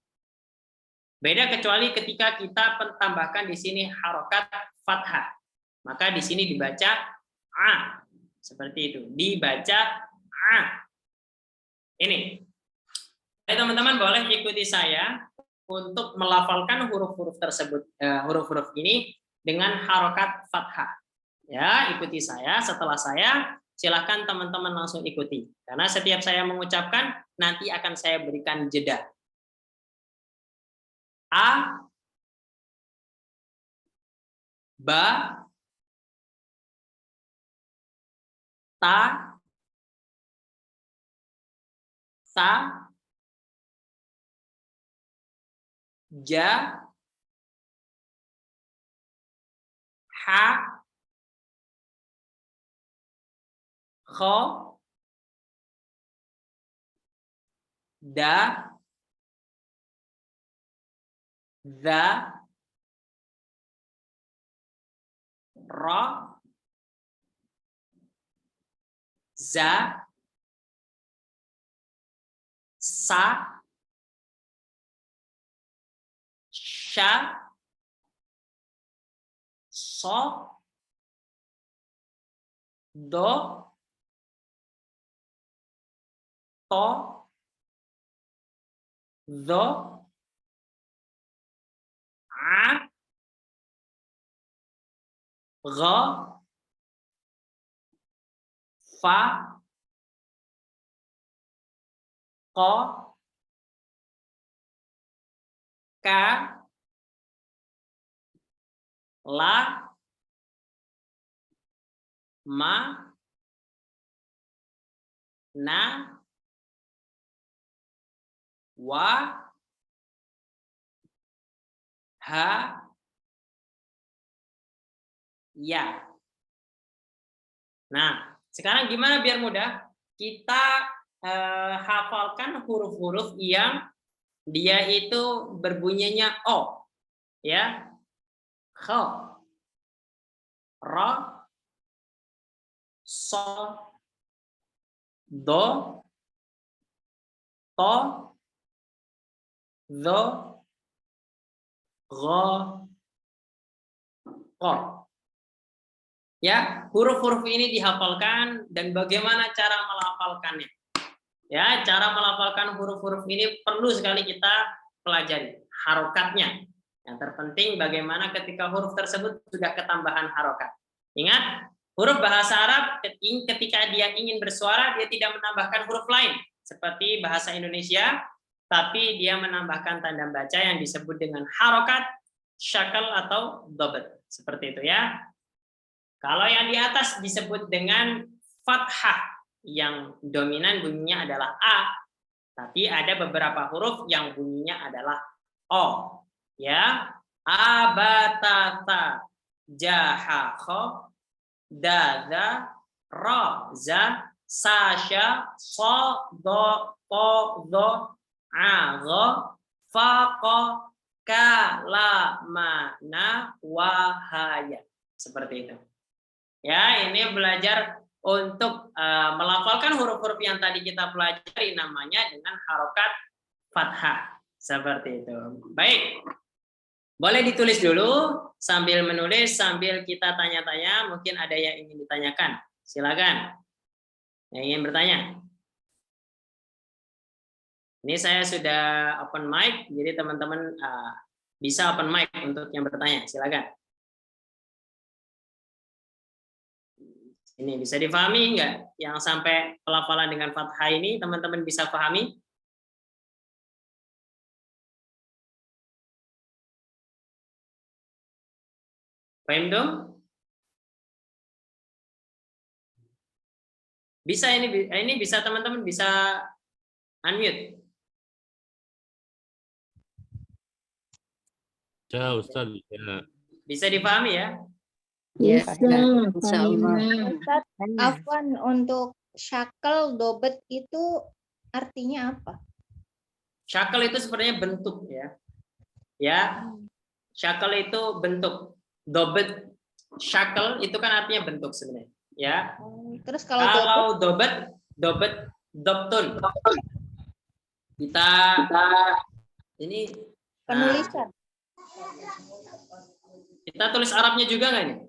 Beda kecuali ketika kita tambahkan di sini harokat fathah, maka di sini dibaca a, seperti itu. Dibaca a. Ini, teman-teman boleh ikuti saya untuk melafalkan huruf-huruf tersebut, huruf-huruf ini dengan harokat fathah. Ya, ikuti saya. Setelah saya, silakan teman-teman langsung ikuti. Karena setiap saya mengucapkan, nanti akan saya berikan jeda. A, ba, ta, sa, ja, ha, kho, da, za, ra, za, sa, sha, so, do, to, zo, a, gha, fa, ko, ka, la, ma, na, wa, ha, ya. Nah, sekarang gimana biar mudah? Kita hafalkan huruf-huruf yang dia itu berbunyinya o, ya, kho, ro, so, do, to, zo, gho, ko. Ya, huruf-huruf ini dihafalkan dan bagaimana cara melafalkannya. Ya, cara melafalkan huruf-huruf ini perlu sekali kita pelajari harokatnya. Yang terpenting bagaimana ketika huruf tersebut sudah ketambahan harokat. Ingat, huruf bahasa Arab ketika dia ingin bersuara dia tidak menambahkan huruf lain seperti bahasa Indonesia, tapi dia menambahkan tanda baca yang disebut dengan harokat, syakal atau dobet. Seperti itu ya. Kalau yang di atas disebut dengan fathah, yang dominan bunyinya adalah A, tapi ada beberapa huruf yang bunyinya adalah O. Ya, abatata, jahakho, dada, roza, sasha, so, do, to, do, ago, faqo, kalamana, wahaya. Seperti itu. Ya, ini belajar untuk melafalkan huruf-huruf yang tadi kita pelajari namanya dengan harokat fathah. Seperti itu. Baik. Boleh ditulis dulu sambil menulis, sambil kita tanya-tanya. Mungkin ada yang ingin ditanyakan. Silakan. Yang ingin bertanya. Ini saya sudah open mic, jadi teman-teman bisa open mic untuk yang bertanya. Silakan. Ini bisa difahami enggak? Yang sampai pelafalan dengan fathah ini teman-teman bisa pahami? Paham dong? Bisa ini bisa teman-teman bisa unmute. Ya, Ustaz. Ya. Bisa dipahami ya? Ustaz, afwan, untuk syakal dobet itu artinya apa? Syakal itu sebenarnya bentuk ya. Ya. Syakal itu bentuk. Dobet, syakal itu kan artinya bentuk sebenarnya. Ya. Terus kalau dobet, dobtun. Kita ini penulisan. Kita tulis Arabnya juga nggak nih?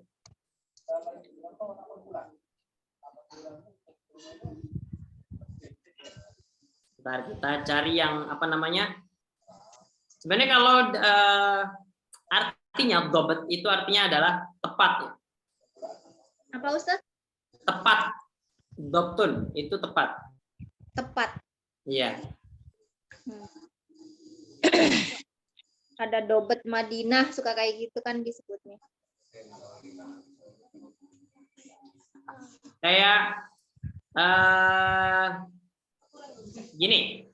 Bentar, kita cari yang apa namanya? Sebenarnya kalau artinya dobet itu artinya adalah tepat. Ya. Apa Ustaz? Tepat. Dobtun itu tepat. Tepat. Iya. Ada dobet Madinah, suka kayak gitu kan disebutnya. Kayak gini.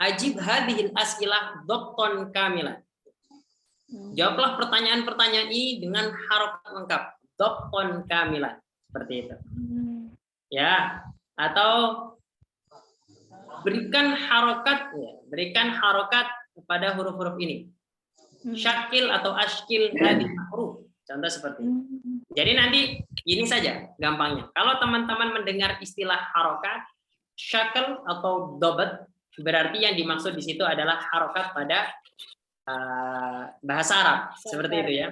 Ajib hadhil as'ilah dobton kamilan. Jawablah pertanyaan-pertanyaan ini dengan harokat lengkap. Dobton kamilan. Seperti itu. Ya. Atau berikan harokat kepada huruf-huruf ini. Syakil atau ashkil hadhihi huruf. Contoh seperti ini. Jadi nanti ini saja gampangnya. Kalau teman-teman mendengar istilah harokat, syakil atau dobet, berarti yang dimaksud di situ adalah harokat pada bahasa Arab. Seperti itu ya.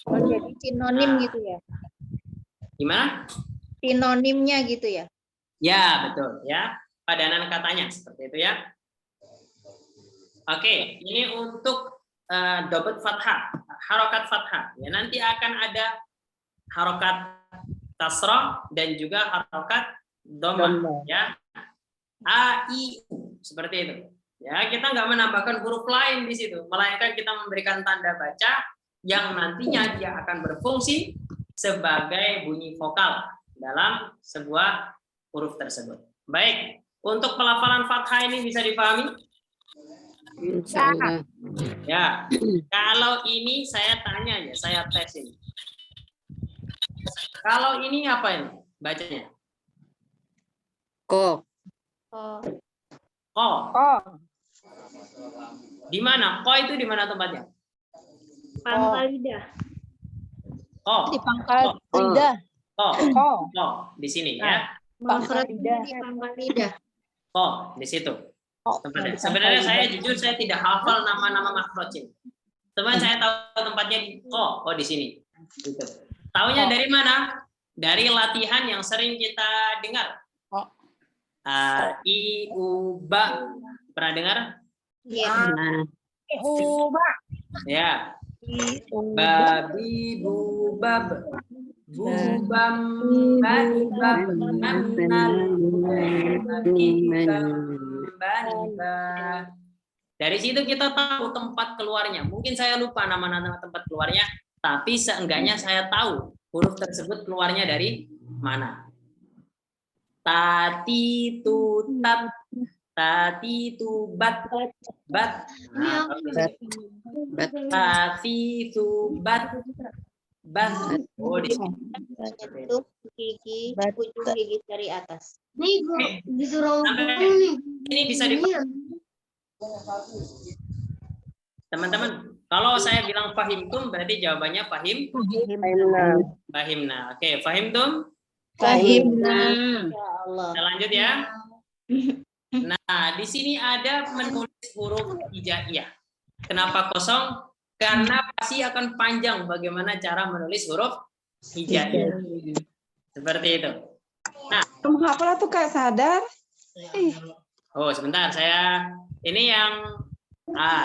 Oh, jadi sinonim gitu ya? Gimana? Sinonimnya gitu ya? Ya, betul ya. Padanan katanya seperti itu ya. Oke, ini untuk dobet fathah, harokat fathah. Ya, nanti akan ada harokat kasrah dan juga harokat dhammah ya. A, I, U seperti itu. Ya, kita nggak menambahkan huruf lain di situ, melainkan kita memberikan tanda baca yang nantinya dia akan berfungsi sebagai bunyi vokal dalam sebuah huruf tersebut. Baik. Untuk pelafalan fathah ini bisa dipahami? Ya. Kalau ini saya tanya ya, saya tes ini. Kalau ini apa ini bacanya? Ko. Oh. Di mana? Ko itu di mana tempatnya? Pangkal lidah. Ko. Di pangkal lidah. Ko. Di sini ya. Makhraj di pangkal lidah. Ko di situ. Tempatnya. Sebenarnya saya jujur saya tidak hafal nama-nama makhraj ini. Teman saya tahu tempatnya di ko. Oh di sini. Gitu. Taunya dari mana? Dari latihan yang sering kita dengar. Oh. A, I, U, Ba. Pernah dengar? Iya. Ubah. Ya. Babi, bu, bab. Bu, bam, bani, bab. Nannal. Babi, bam, bani, bab. Dari situ kita tahu tempat keluarnya. Mungkin saya lupa nama-nama tempat keluarnya, tapi seenggaknya saya tahu huruf tersebut keluarnya dari mana. Tati tu tat, tati tu bat, bat. Nah, tati tu bat, bat. Oh, di sini. Itu gigi, ujung gigi dari atas. Nih, disuruh Sampai ini bisa dipahami. Teman-teman, kalau saya bilang fahimtum berarti jawabannya fahim. Fahimna. Oke, fahimtum. Ya Allah. Kita lanjut ya. Nah, di sini ada menulis huruf hijaiyah. Kenapa kosong? Karena pasti akan panjang bagaimana cara menulis huruf hijaiyah. Seperti itu. Nah, Menghafal tuh Kak sadar. oh sebentar, ini yang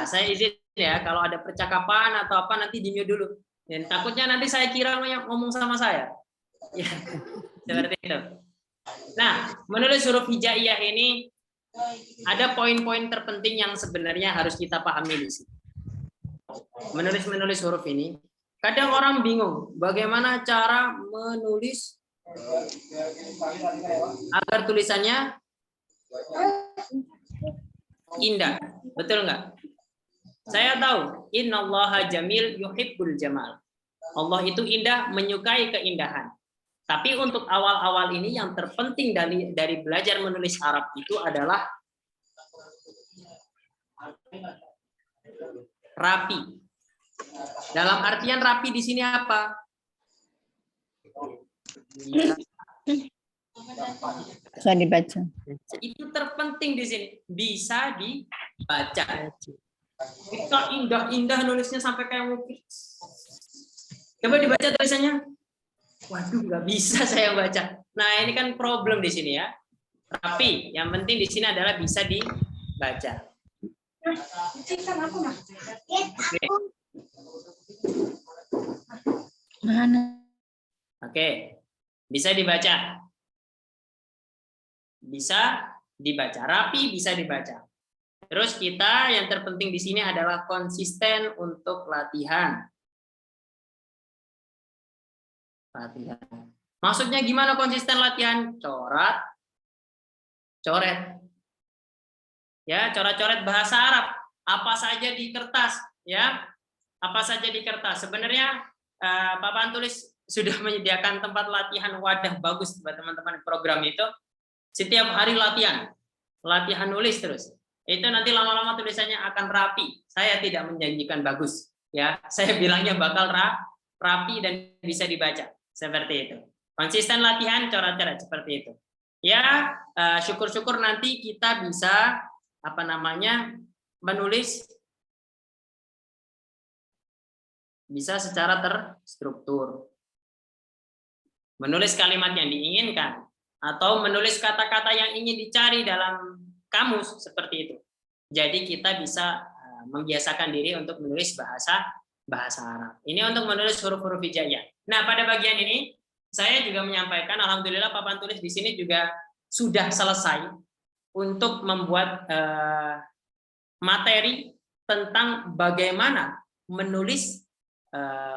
saya izin ya, kalau ada percakapan atau apa nanti di-mute dulu. Dan takutnya nanti saya kira ngomong sama saya. Ya, seperti itu. Nah, menulis huruf hijaiyah ini ada poin-poin terpenting yang sebenarnya harus kita pahami di sini. Menulis huruf ini, kadang orang bingung bagaimana cara menulis agar tulisannya indah. Betul nggak? Saya tahu, innallaha jamil yuhibbul jamal. Allah itu indah, menyukai keindahan. Tapi untuk awal-awal ini yang terpenting dari belajar menulis Arab itu adalah rapi. Dalam artian rapi di sini apa? Bisa dibaca. Itu terpenting di sini, bisa dibaca. Kita indah-indah nulisnya sampai kayak mungkin. Coba dibaca tulisannya. Waduh, nggak bisa saya baca. Nah, ini kan problem di sini ya. Rapi, yang penting di sini adalah bisa dibaca. Oke. Oke, bisa dibaca. Bisa dibaca, rapi bisa dibaca. Terus kita yang terpenting di sini adalah konsisten untuk latihan. Maksudnya gimana konsisten latihan? Coret. Ya, coret-coret bahasa Arab. Apa saja di kertas, ya. Apa saja di kertas. Sebenarnya Papan Tulis sudah menyediakan tempat latihan wadah bagus buat teman-teman program itu. Setiap hari latihan nulis terus. Itu nanti lama-lama tulisannya akan rapi. Saya tidak menjanjikan bagus, ya. Saya bilangnya bakal rapi dan bisa dibaca. Seperti itu. Konsisten latihan, coret-coret seperti itu. Ya, syukur-syukur nanti kita bisa menulis bisa secara terstruktur. Menulis kalimat yang diinginkan atau menulis kata-kata yang ingin dicari dalam kamus seperti itu. Jadi kita bisa membiasakan diri untuk menulis bahasa Arab. Ini untuk menulis huruf-huruf hijaiyah. Nah, pada bagian ini saya juga menyampaikan, alhamdulillah Papan Tulis di sini juga sudah selesai untuk membuat materi tentang bagaimana menulis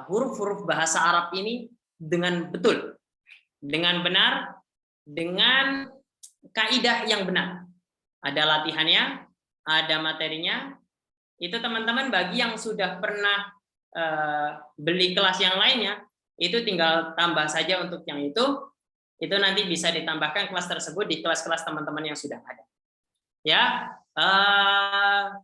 huruf-huruf bahasa Arab ini dengan betul, dengan benar, dengan kaidah yang benar. Ada latihannya, ada materinya. Itu teman-teman bagi yang sudah pernah beli kelas yang lainnya, itu tinggal tambah saja untuk yang itu nanti bisa ditambahkan kelas tersebut di kelas-kelas teman-teman yang sudah ada. Ya,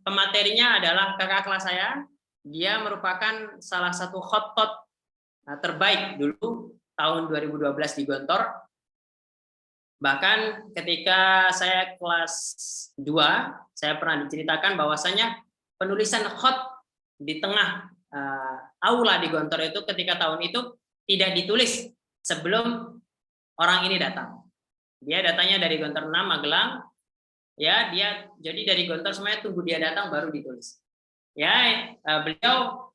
pematerinya adalah kakak kelas saya. Dia merupakan salah satu hottot terbaik dulu tahun 2012 di Gontor. Bahkan ketika saya kelas 2, saya pernah diceritakan bahwasanya penulisan khot di tengah aula di Gontor itu ketika tahun itu tidak ditulis sebelum orang ini datang. Dia datanya dari Gontor 6 Magelang, ya dia jadi dari Gontor semuanya tunggu dia datang baru ditulis. Ya, beliau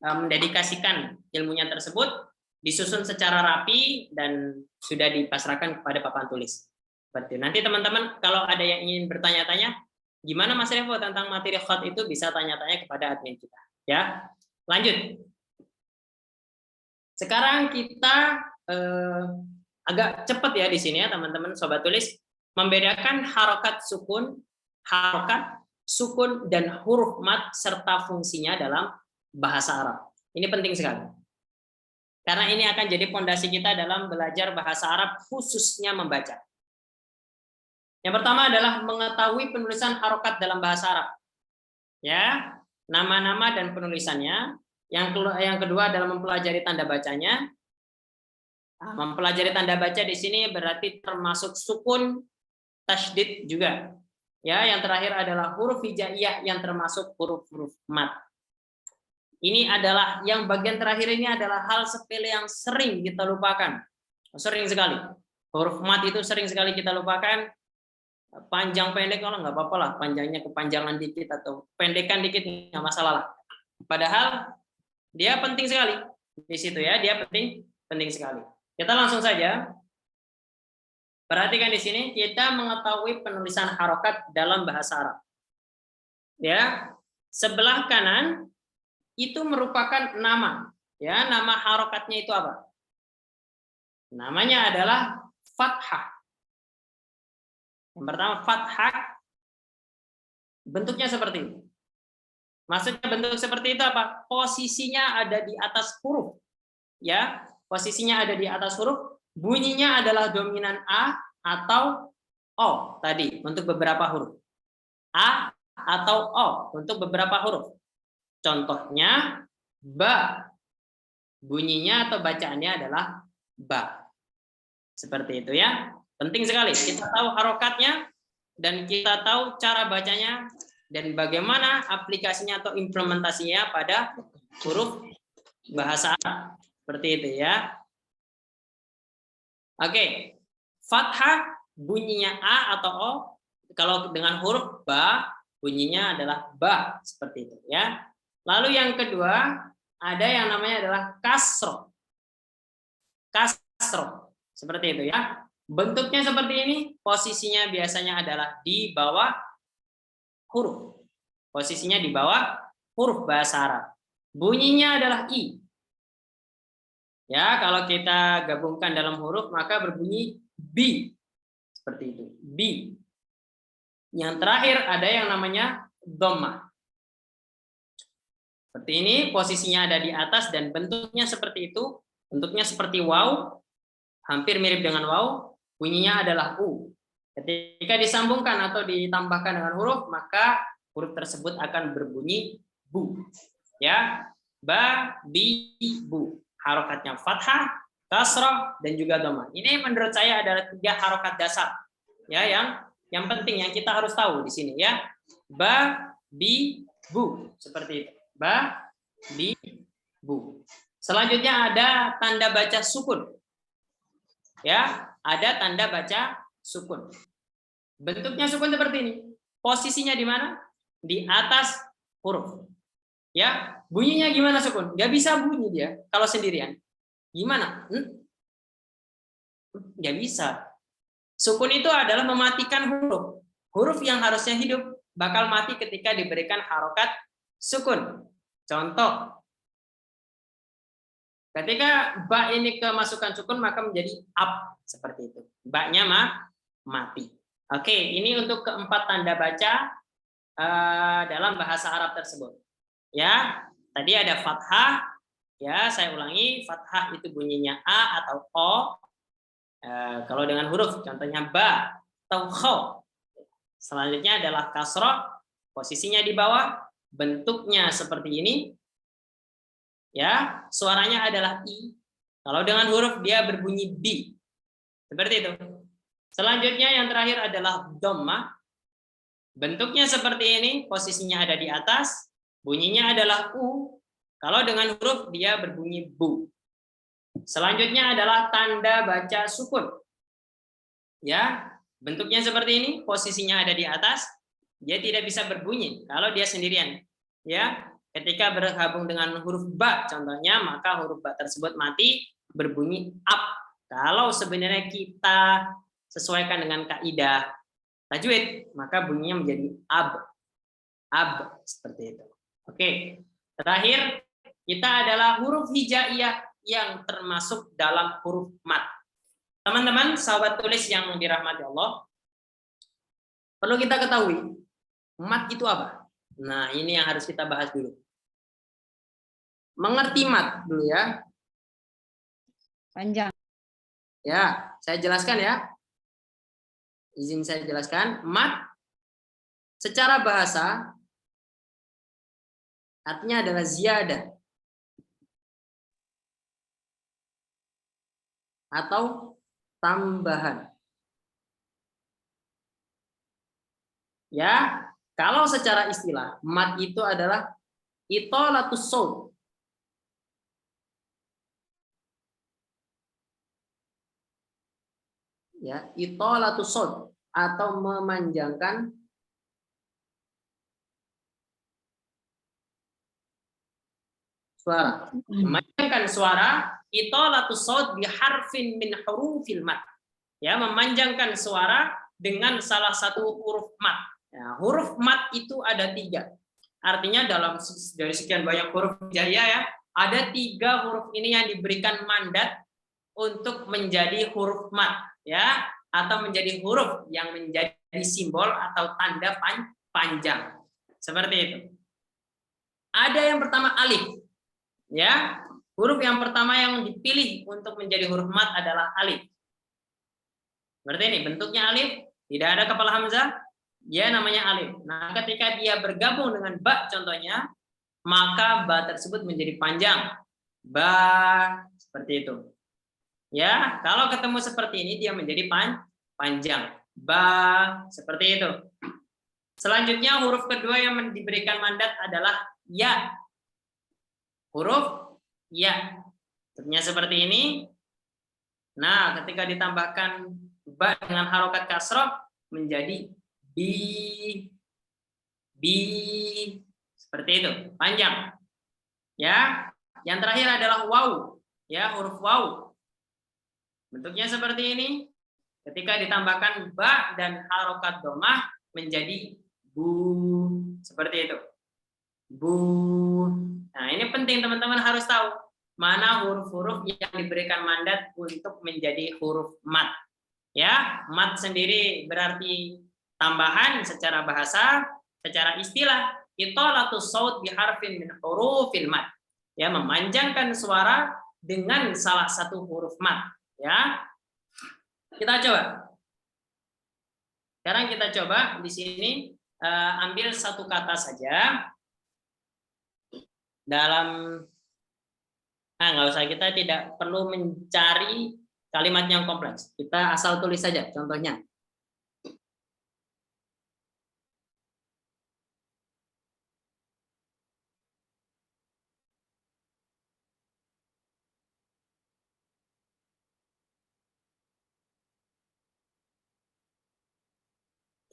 mendedikasikan ilmunya tersebut, disusun secara rapi dan sudah dipasrahkan kepada papan tulis. Seperti itu. Nanti teman-teman kalau ada yang ingin bertanya-tanya, gimana Mas Revo tentang materi khat itu bisa tanya-tanya kepada admin kita. Ya, lanjut. Sekarang kita agak cepat ya di sini ya teman-teman sobat tulis, membedakan harokat, sukun dan huruf mat serta fungsinya dalam bahasa Arab. Ini penting sekali. Karena ini akan jadi fondasi kita dalam belajar bahasa Arab khususnya membaca. Yang pertama adalah mengetahui penulisan harokat dalam bahasa Arab. Ya, nama-nama dan penulisannya. Yang kedua adalah mempelajari tanda bacanya. Mempelajari tanda baca di sini berarti termasuk sukun, tasydid juga. Ya, yang terakhir adalah huruf hijaiyah yang termasuk huruf-huruf mat. Ini adalah yang bagian terakhir ini adalah hal sepele yang sering kita lupakan. Sering sekali. Huruf mat itu sering sekali kita lupakan. Panjang pendek kalau nggak apa-apa lah, panjangnya kepanjangan dikit atau pendekan dikit nggak masalah lah. Padahal dia penting sekali di situ ya, dia penting sekali. Kita langsung saja. Perhatikan di sini kita mengetahui penulisan harokat dalam bahasa Arab. Ya, sebelah kanan itu merupakan nama. Ya, nama harokatnya itu apa? Namanya adalah fathah. Yang pertama fathah. Bentuknya seperti ini. Maksudnya bentuk seperti itu apa? Posisinya ada di atas huruf. Ya, posisinya ada di atas huruf, bunyinya adalah dominan A atau O tadi untuk beberapa huruf. A atau O untuk beberapa huruf. Contohnya ba. Bunyinya atau bacaannya adalah ba. Seperti itu ya. Penting sekali kita tahu harokatnya dan kita tahu cara bacanya dan bagaimana aplikasinya atau implementasinya pada huruf bahasa Arab. Seperti itu ya. Oke. Fathah bunyinya A atau O. Kalau dengan huruf ba bunyinya adalah ba. Seperti itu ya. Lalu yang kedua ada yang namanya adalah kasroh. Kasroh. Seperti itu ya. Bentuknya seperti ini. Posisinya biasanya adalah di bawah huruf. Posisinya di bawah huruf bahasa Arab. Bunyinya adalah I. Ya, kalau kita gabungkan dalam huruf maka berbunyi B. Seperti itu. B. Yang terakhir ada yang namanya dhammah. Seperti ini, posisinya ada di atas dan bentuknya seperti itu. Bentuknya seperti waw. Hampir mirip dengan waw. Bunyinya adalah U. Ketika disambungkan atau ditambahkan dengan huruf, maka huruf tersebut akan berbunyi bu. Ya, ba, bi, bu. Harokatnya fathah, kasrah, dan juga dhammah. Ini menurut saya adalah 3 harokat dasar. Ya, yang penting yang kita harus tahu di sini ya. Ba, bi, bu. Seperti itu. Ba, bi, bu. Selanjutnya ada tanda baca sukun. Ya, ada tanda baca sukun. Bentuknya sukun seperti ini. Posisinya di mana? Di atas huruf. Ya, bunyinya gimana sukun? Gak bisa bunyi dia kalau sendirian. Gimana? Gak bisa. Sukun itu adalah mematikan huruf. Huruf yang harusnya hidup bakal mati ketika diberikan harokat sukun. Contoh, ketika ba ini kemasukan sukun maka menjadi ab seperti itu. Ba-nya mati. Oke, ini untuk keempat tanda baca dalam bahasa Arab tersebut. Ya, tadi ada fathah. Ya, saya ulangi, fathah itu bunyinya A atau O. Kalau dengan huruf, contohnya ba atau kho. Selanjutnya adalah kasroh, posisinya di bawah, bentuknya seperti ini. Ya, suaranya adalah I. Kalau dengan huruf dia berbunyi B. Seperti itu. Selanjutnya yang terakhir adalah dhammah. Bentuknya seperti ini, posisinya ada di atas, bunyinya adalah U. Kalau dengan huruf dia berbunyi bu. Selanjutnya adalah tanda baca sukun. Ya, bentuknya seperti ini, posisinya ada di atas. Dia tidak bisa berbunyi kalau dia sendirian. Ya, ketika bergabung dengan huruf ba contohnya, maka huruf ba tersebut mati berbunyi ab. Kalau sebenarnya kita sesuaikan dengan kaidah tajwid, maka bunyinya menjadi ab. Ab seperti itu. Oke. Terakhir kita adalah huruf hijaiyah yang termasuk dalam huruf mat. Teman-teman, sahabat tulis yang dirahmati Allah, perlu kita ketahui mat itu apa? Nah, ini yang harus kita bahas dulu. Mengerti mat dulu ya. Panjang. Ya, saya jelaskan ya. Izin saya jelaskan. Mat secara bahasa artinya adalah ziyadah atau tambahan. Ya, kalau secara istilah, mat itu adalah itolatus shaut. Ya, itolatus shaut atau memanjangkan suara. Memanjangkan suara, itolatus shaut biharfin min hurufil mat. Ya, memanjangkan suara dengan salah satu huruf mat. Ya, huruf mat itu ada 3. Artinya dari sekian banyak huruf hijaiyah ya, ada 3 huruf ini yang diberikan mandat untuk menjadi huruf mat, ya, atau menjadi huruf yang menjadi simbol atau tanda panjang. Seperti itu. Ada yang pertama alif. Ya, huruf yang pertama yang dipilih untuk menjadi huruf mat adalah alif. Seperti ini, bentuknya alif, tidak ada kepala hamzah, dia namanya alif. Nah, ketika dia bergabung dengan ba contohnya, maka ba tersebut menjadi panjang. Ba, seperti itu. Ya, kalau ketemu seperti ini dia menjadi panjang. Ba, seperti itu. Selanjutnya huruf kedua yang diberikan mandat adalah ya. Huruf ya. Bentuknya seperti ini. Nah, ketika ditambahkan ba dengan harokat kasroh menjadi bi, seperti itu, panjang. Ya, yang terakhir adalah waw. Ya, huruf waw. Bentuknya seperti ini. Ketika ditambahkan ba dan harokat domah menjadi bu, seperti itu. Bu. Nah, ini penting teman-teman harus tahu mana huruf-huruf yang diberikan mandat untuk menjadi huruf mat. Ya, mat sendiri berarti tambahan secara bahasa, secara istilah itolatus shaut biharfin min hurufil mat. Ya, memanjangkan suara dengan salah satu huruf mat. Ya, kita coba. Sekarang kita coba di sini ambil satu kata saja dalam. Nah, nggak usah, kita tidak perlu mencari kalimat yang kompleks. Kita asal tulis saja contohnya.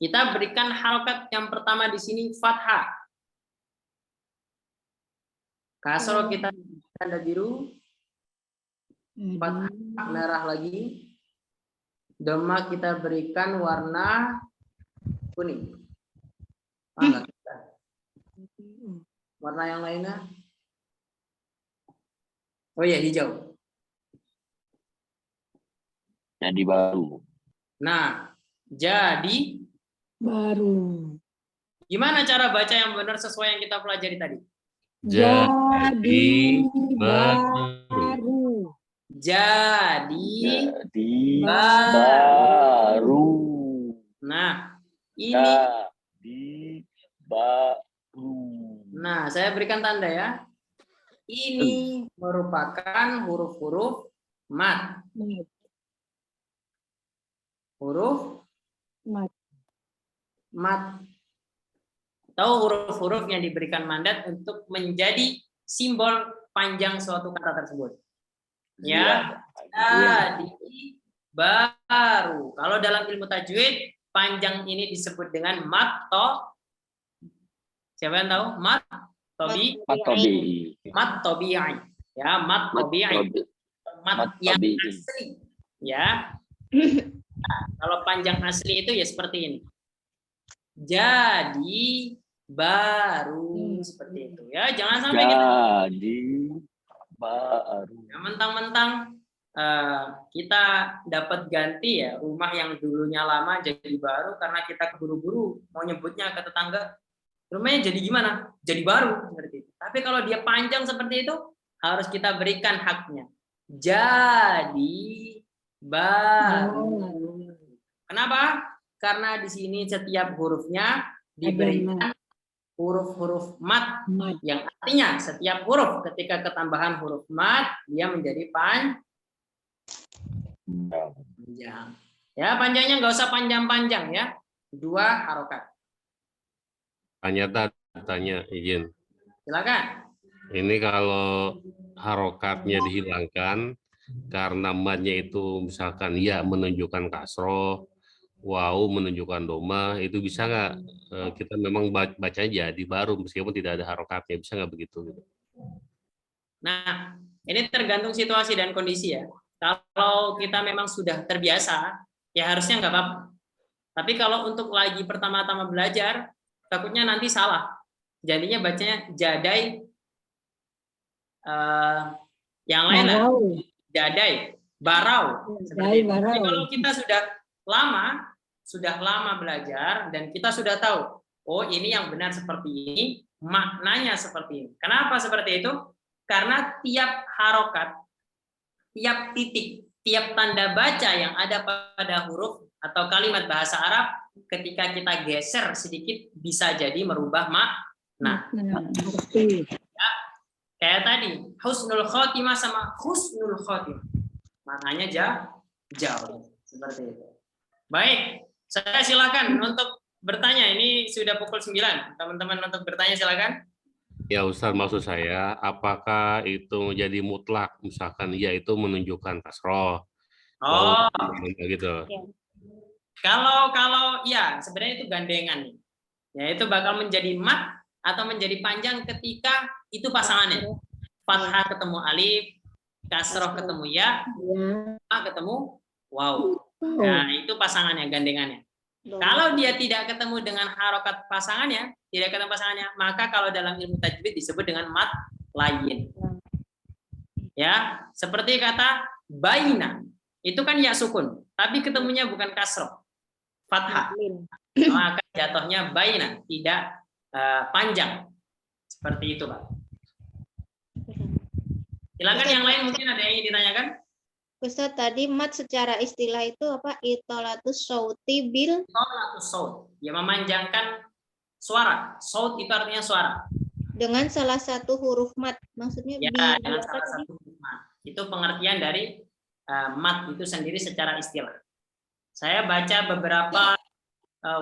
Kita berikan harokat yang pertama di sini fathah. Kasroh kita tanda biru. Fathah merah lagi. Dhamma kita berikan warna kuning. Enggak kita. Warna yang lainnya. Oh iya, hijau. Jadi baru. Nah, jadi Baru. gimana cara baca yang benar sesuai yang kita pelajari tadi? Jadi baru. Jadi Baru. Nah, ini. Jadi baru. Nah, saya berikan tanda ya. Ini merupakan huruf-huruf mat. Huruf mat. Atau huruf-huruf yang diberikan mandat untuk menjadi simbol panjang suatu kata tersebut. Iya. Ya, jadi baru. Kalau dalam ilmu tajwid, panjang ini disebut dengan mat siapa yang tahu? Mat Matobi. tabi'i. Ya, mat tabi'i. Mat yang asli. Ya. Nah, kalau panjang asli itu ya seperti ini. Jadi baru seperti itu ya. Jangan sampai kita Jadi baru. ya, mentang-mentang kita dapat ganti ya rumah yang dulunya lama jadi baru karena kita keburu-buru mau nyebutnya ke tetangga, rumahnya jadi gimana? Jadi baru seperti itu. Tapi kalau dia panjang seperti itu harus kita berikan haknya. Jadi baru. Kenapa? Karena di sini setiap hurufnya diberikan huruf-huruf mat yang artinya setiap huruf ketika ketambahan huruf mat dia menjadi panjang. Ya, panjangnya nggak usah panjang-panjang ya. 2 harokat. Tanya izin. Silakan. Ini kalau harokatnya dihilangkan karena madnya itu misalkan ya menunjukkan kasroh, waw menunjukkan doma, itu bisa nggak kita memang bacanya jadi baru meskipun tidak ada harokatnya, bisa nggak begitu? Nah, ini tergantung situasi dan kondisi ya. Kalau kita memang sudah terbiasa, ya harusnya nggak apa-apa. Tapi kalau untuk lagi pertama-tama belajar, takutnya nanti salah. Jadinya bacanya jadai, yang lain lah. Jadai, barau. Seperti itu. Tapi kalau kita sudah lama belajar dan kita sudah tahu, oh ini yang benar seperti ini, maknanya seperti ini. Kenapa seperti itu? Karena tiap harokat, tiap titik, tiap tanda baca yang ada pada huruf atau kalimat bahasa Arab, ketika kita geser sedikit bisa jadi merubah makna. Ya, kayak tadi, husnul khotimah sama husnul khotimah. Maknanya jauh. Seperti itu. Baik, saya silakan untuk bertanya. Ini sudah pukul 9. Teman-teman untuk bertanya silakan. Ya Ustaz, maksud saya apakah itu jadi mutlak, misalkan ya itu menunjukkan kasroh, Oh, gitu. Kalau ya sebenarnya itu gandengan nih. Ya itu bakal menjadi mat atau menjadi panjang ketika itu pasangannya. Fathah ketemu alif, kasroh ketemu ya, ketemu waw. Nah, itu pasangannya, gandengannya. Kalau dia tidak ketemu dengan harokat pasangannya, maka kalau dalam ilmu tajwid disebut dengan mat lain. Ya, seperti kata baina. Itu kan ya sukun, tapi ketemunya bukan kasroh, fathah. Maka jatuhnya baina, tidak panjang. Seperti itu, Pak. Silakan yang lain, mungkin ada yang ingin ditanyakan? Ustaz, tadi mat secara istilah itu apa? Itolatus sauti bil. Itolatus saut, ya memanjangkan suara. Saut itu artinya suara. Dengan salah satu huruf mat, maksudnya Ya, dengan salah satu huruf mat. Itu pengertian dari mat itu sendiri secara istilah. Saya baca beberapa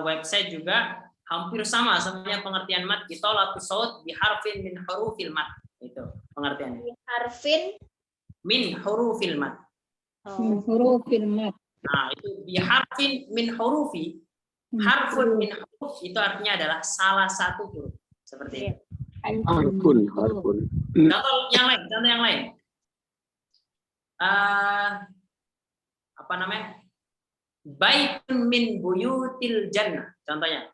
website juga hampir sama semuanya pengertian mat. Itolatus saut biharfin min hurufil mat. Itu pengertiannya. Harfin Min hurufil mat. Hurufil mat. Nah, itu biharfin min hurufi. Harfun min huruf itu artinya adalah salah satu huruf. Seperti itu. Harfun. Contoh yang lain. Apa namanya? Baitun min buyutil jannah. Contohnya.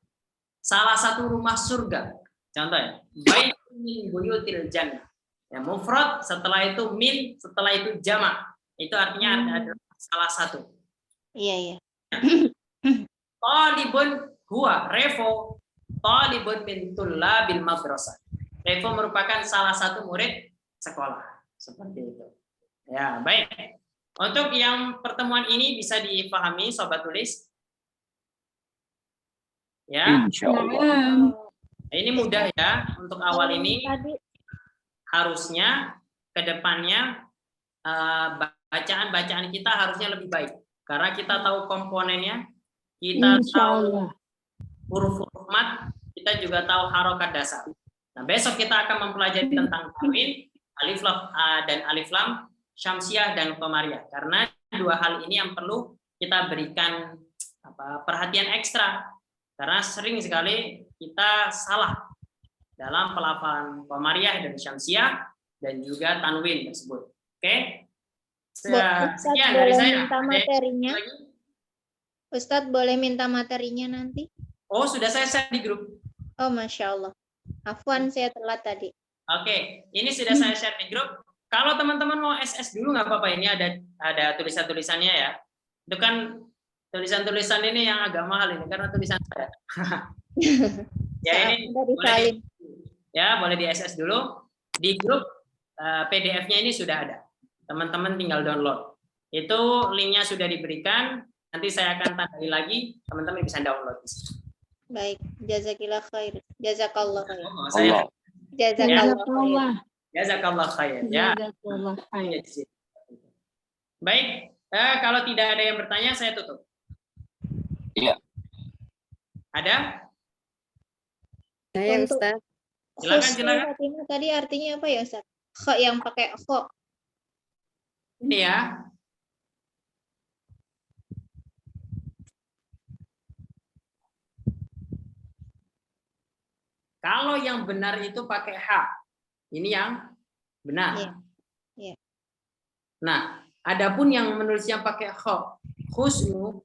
Salah satu rumah surga. Contohnya. Baitun min buyutil jannah. Ya, mufrad, setelah itu min, setelah itu jamak. Itu artinya ada salah satu. Iya. Talibun huwa revo talibun min tullabil madrasah. Revo merupakan salah satu murid sekolah. Seperti itu. Ya, baik. Untuk yang pertemuan ini bisa dipahami sobat tulis? Ya. Insyaallah. Ini mudah ya untuk awal ini. Harusnya ke depannya bacaan-bacaan kita harusnya lebih baik karena kita tahu komponennya, kita tahu huruf-huruf mat, kita juga tahu harokat dasar. Nah, besok kita akan mempelajari tentang tanwin, alif lam dan alif lam, syamsiah dan qamariyah. Karena dua hal ini yang perlu kita berikan perhatian ekstra. Karena sering sekali kita salah dalam pelafalan qamariyah dan syamsiah dan juga tanwin tersebut. Oke? Ustadz Sekian dari boleh saya. minta Ada materinya? lagi? Ustadz boleh minta materinya nanti? Oh, sudah saya share di grup. Oh, Masya Allah. Afwan, saya telat tadi. Oke, ini sudah saya share di grup. Kalau teman-teman mau SS dulu nggak apa-apa. Ini ada tulisan-tulisannya ya. Itu kan tulisan-tulisan ini yang agak mahal ini karena tulisan saya. Ya ini Dari boleh Salim. boleh di SS dulu. Di grup PDF-nya ini sudah ada. Teman-teman tinggal download. Itu linknya sudah diberikan. Nanti saya akan tandai lagi. Teman-teman bisa download. Baik, jazakillah khair. Jazakallah khair. Oh, saya Jazakallah khair. Jazakallah. jazakallah khair. Ya. Jazakallah khair. Baik, kalau tidak ada yang bertanya, saya tutup. Iya. Ada? Saya, Ustaz. Silakan. Fatimah tadi artinya apa ya, Ustaz? Kho yang pakai kho. Ini ya. Kalau yang benar itu pakai H. Ini yang benar. Iya. Iya. Nah, adapun yang menulisnya pakai kho, husnu,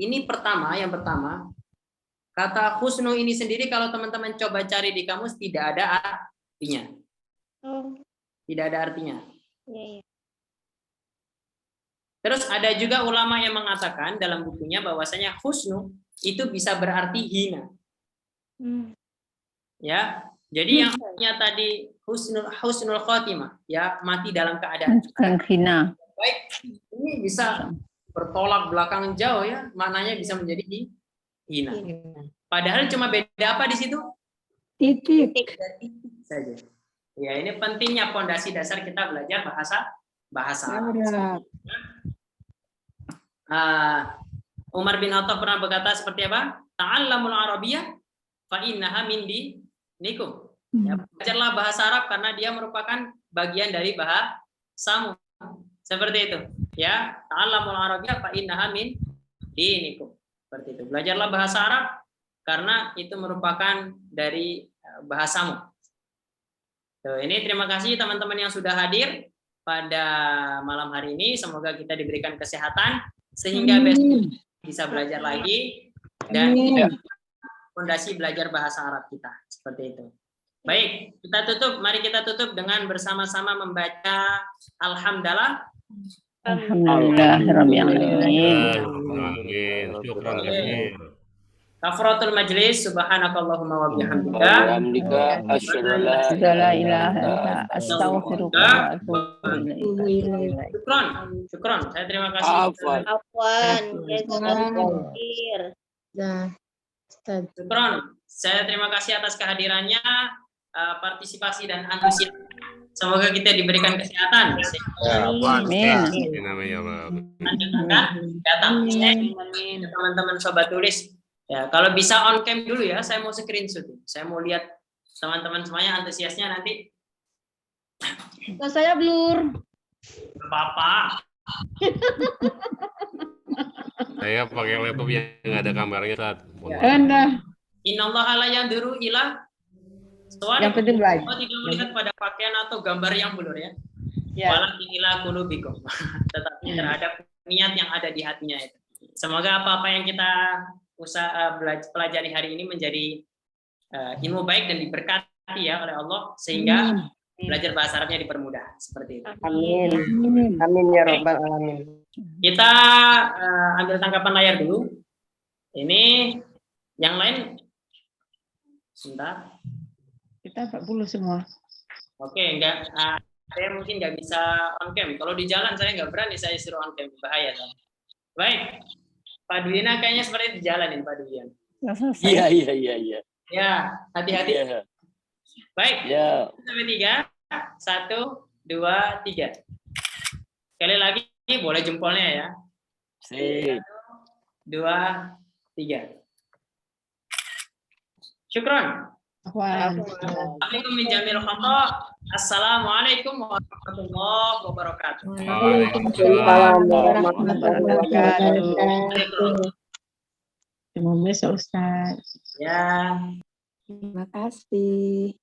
ini yang pertama, kata husnu ini sendiri kalau teman-teman coba cari di kamus tidak ada artinya. Oh, Tidak ada artinya. iya, iya. Terus ada juga ulama yang mengatakan dalam bukunya bahwasanya husnu itu bisa berarti hina. Ya. Jadi yang artinya tadi husnul khotimah, ya mati dalam keadaan Hina. baik. Ini bisa bertolak belakang jauh ya, maknanya bisa menjadi hina. Padahal cuma beda apa di situ? Titik. Saja. Ya, ini pentingnya pondasi dasar kita belajar bahasa Arab. Umar bin Khattab pernah berkata seperti apa? Ta'allamul Arabiyyah fa innaha min dinikum. Ya, belajarlah bahasa Arab karena dia merupakan bagian dari bahasamu. Seperti itu. Ya, ta'allamul Arabiyyah fa innaha min dinikum. Seperti itu. Belajarlah bahasa Arab karena itu merupakan dari bahasamu. Tuh, ini terima kasih teman-teman yang sudah hadir pada malam hari ini. Semoga kita diberikan kesehatan sehingga besok bisa belajar lagi dan fondasi belajar bahasa Arab kita. Seperti itu. Baik, kita tutup. Mari kita tutup dengan bersama-sama membaca Alhamdulillah. Alhamdulillahirabbil alamin. Amin. Syukran katsir. Kafaratul majlis, subhanakallahumma wa bihamdika. Alhamdulillah, asyhadu an La ilaha illa astaghfiruka wa atubu ilaik. Syukron. Saya terima kasih. Afwan, jazakallah khair. Syukron. Saya terima kasih atas kehadirannya, partisipasi dan antusias. Semoga kita diberikan kesehatan. Amin. Datang. Teman-teman sobat tulis. Ya, kalau bisa on cam dulu ya, saya mau screenshot. Saya mau lihat teman-teman semuanya antusiasnya nanti. Saya blur. Bapak. Saya pakai laptop yang ada kameranya saat. Anda. Innallaha la yanzuru ila suwarikum. Yang penting belajar. Oh, tidak melihat pada pakaian atau gambar yang blur ya. Ya. Walakin ila qulubikum. Tetapi terhadap niat yang ada di hatinya itu. Semoga apa-apa yang kita pelajari hari ini menjadi ilmu baik dan diberkati ya oleh Allah sehingga belajar bahasa Arabnya dipermudah seperti itu. Amin. Amin ya rabbal alamin. Kita ambil tangkapan layar dulu. Ini yang lain sebentar. Kita 40 semua. Oke, saya mungkin nggak bisa on cam. Kalau di jalan saya nggak berani saya suruh on cam, bahaya. Baik. Pak Dwina kayaknya seperti di jalan ini Pak Dwina. Iya. Ya, hati-hati. Iya. Baik. Ya. Sampai 3. 1, 2, 3. Sekali lagi boleh jempolnya ya. Sip. 2, 3. Syukron. Assalamualaikum min jamil khata. Assalamualaikum warahmatullahi wabarakatuh. Waalaikumsalam. warahmatullahi wabarakatuh. Terima kasih Ustaz. Ya. Terima kasih.